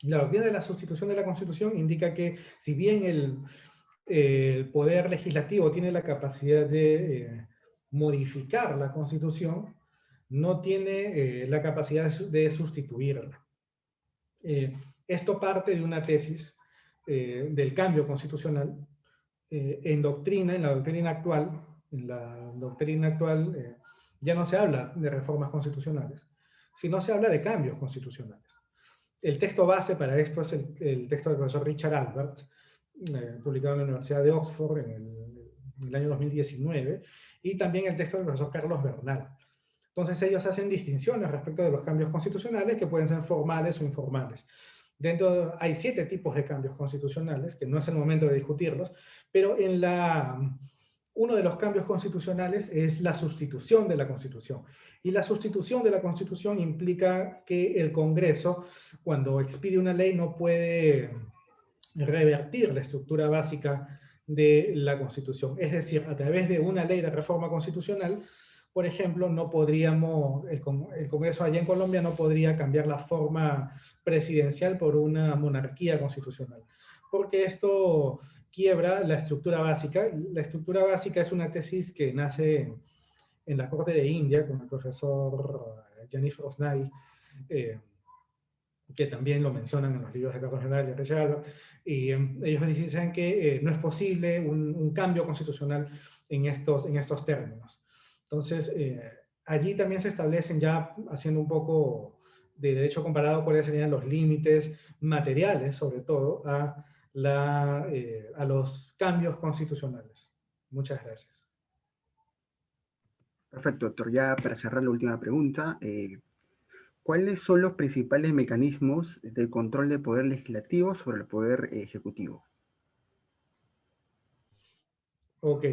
La doctrina de la sustitución de la Constitución indica que, si bien el Poder Legislativo tiene la capacidad de modificar la Constitución, no tiene la capacidad de sustituirla. Esto parte de una tesis del cambio constitucional. En la doctrina actual ya no se habla de reformas constitucionales, sino se habla de cambios constitucionales. El texto base para esto es el texto del profesor Richard Albert, publicado en la Universidad de Oxford en el año 2019, y también el texto del profesor Carlos Bernal. Entonces ellos hacen distinciones respecto de los cambios constitucionales que pueden ser formales o informales. Hay 7 tipos de cambios constitucionales, que no es el momento de discutirlos, pero uno de los cambios constitucionales es la sustitución de la Constitución. Y la sustitución de la Constitución implica que el Congreso, cuando expide una ley, no puede revertir la estructura básica de la Constitución. Es decir, a través de una ley de reforma constitucional, por ejemplo, el Congreso allá en Colombia no podría cambiar la forma presidencial por una monarquía constitucional, porque esto quiebra la estructura básica. La estructura básica es una tesis que nace en la Corte de India con el profesor Janif Rosnai, que también lo mencionan en los libros de Carlos Renal y Arreyalo, y ellos dicen que no es posible un cambio constitucional en estos términos. Entonces, allí también se establecen, ya haciendo un poco de derecho comparado, cuáles serían los límites materiales, sobre todo, a los cambios constitucionales. Muchas gracias. Perfecto, doctor. Ya para cerrar la última pregunta, ¿cuáles son los principales mecanismos de control del poder legislativo sobre el poder ejecutivo? Ok.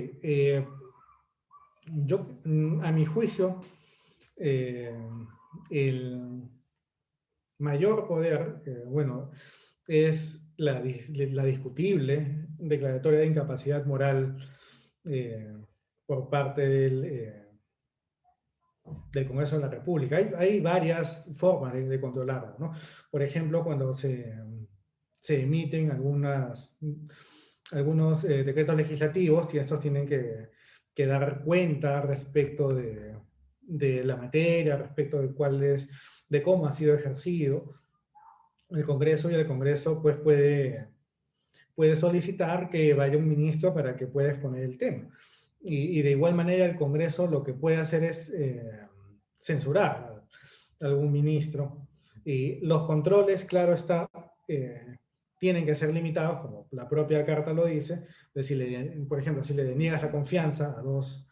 A mi juicio, el mayor poder, bueno, es la discutible declaratoria de incapacidad moral por parte del Congreso de la República. Hay varias formas de controlarlo, ¿no? Por ejemplo, cuando se emiten algunos decretos legislativos, y estos tienen que dar cuenta respecto de la materia, respecto de cómo ha sido ejercido el Congreso, y el Congreso pues puede solicitar que vaya un ministro para que pueda exponer el tema. Y de igual manera el Congreso lo que puede hacer es censurar a algún ministro. Y los controles, claro está, tienen que ser limitados, como la propia carta lo dice. Por ejemplo, si le deniegas la confianza a dos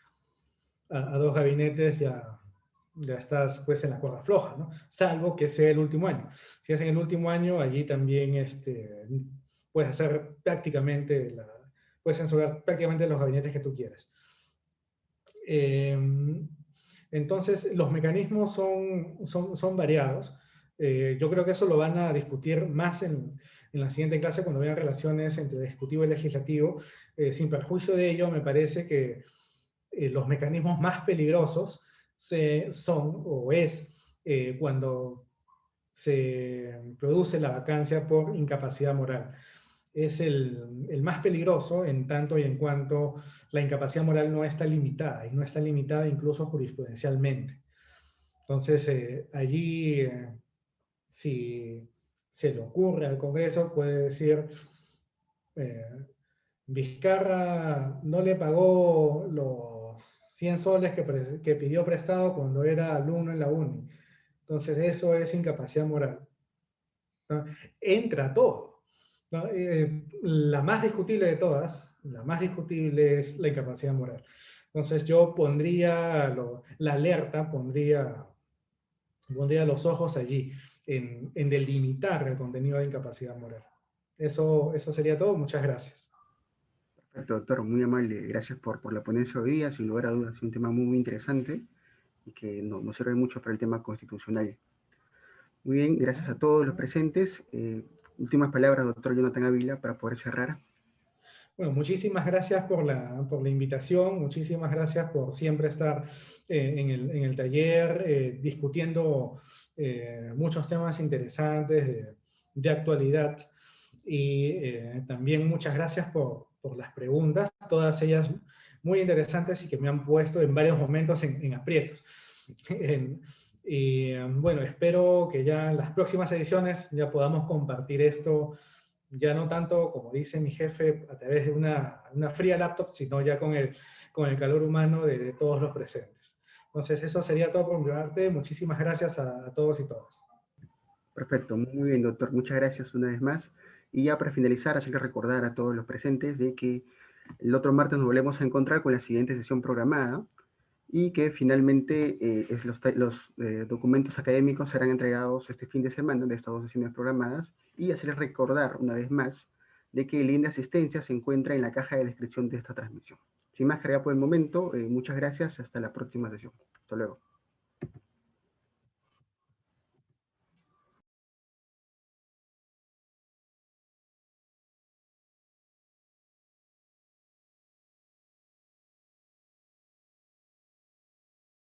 gabinetes, ya estás pues en la cuerda floja, ¿no? Salvo que sea el último año. Si es en el último año, allí también puedes hacer puedes censurar prácticamente los gabinetes que tú quieras. Entonces, los mecanismos son variados. Yo creo que eso lo van a discutir más en la siguiente clase, cuando vean relaciones entre ejecutivo y legislativo. Sin perjuicio de ello, me parece que los mecanismos más peligrosos cuando se produce la vacancia por incapacidad moral. Es el más peligroso en tanto y en cuanto la incapacidad moral no está limitada, y no está limitada incluso jurisprudencialmente. Entonces, allí, si se le ocurre al Congreso, puede decir, Vizcarra no le pagó los 100 soles que pidió prestado cuando era alumno en la uni. Entonces, eso es incapacidad moral, ¿no? Entra todo, ¿no? La más discutible de todas, la más discutible es la incapacidad moral. Entonces, yo pondría la alerta, pondría los ojos allí, en delimitar el contenido de incapacidad moral. Eso sería todo. Muchas gracias. Perfecto, doctor. Muy amable. Gracias por la ponencia hoy día. Sin lugar a dudas, es un tema muy, muy interesante y que nos sirve mucho para el tema constitucional. Muy bien, gracias a todos los presentes. Últimas palabras, doctor Jonathan Ávila, para poder cerrar. Bueno, muchísimas gracias por la invitación, muchísimas gracias por siempre estar en el taller discutiendo muchos temas interesantes de actualidad, y también muchas gracias por las preguntas, todas ellas muy interesantes y que me han puesto en varios momentos en aprietos. Y bueno, espero que ya en las próximas ediciones ya podamos compartir esto, ya no tanto, como dice mi jefe, a través de una fría laptop, sino ya con el calor humano de todos los presentes. Entonces, eso sería todo por mi parte. Muchísimas gracias a todos y todas. Perfecto, muy bien, doctor. Muchas gracias una vez más. Y ya para finalizar, hacerle recordar a todos los presentes de que el otro martes nos volvemos a encontrar con la siguiente sesión programada, y que finalmente los documentos académicos serán entregados este fin de semana de estas dos sesiones programadas, y hacerles recordar una vez más de que el link de asistencia se encuentra en la caja de descripción de esta transmisión. Sin más carga por el momento, muchas gracias, hasta la próxima sesión. Hasta luego.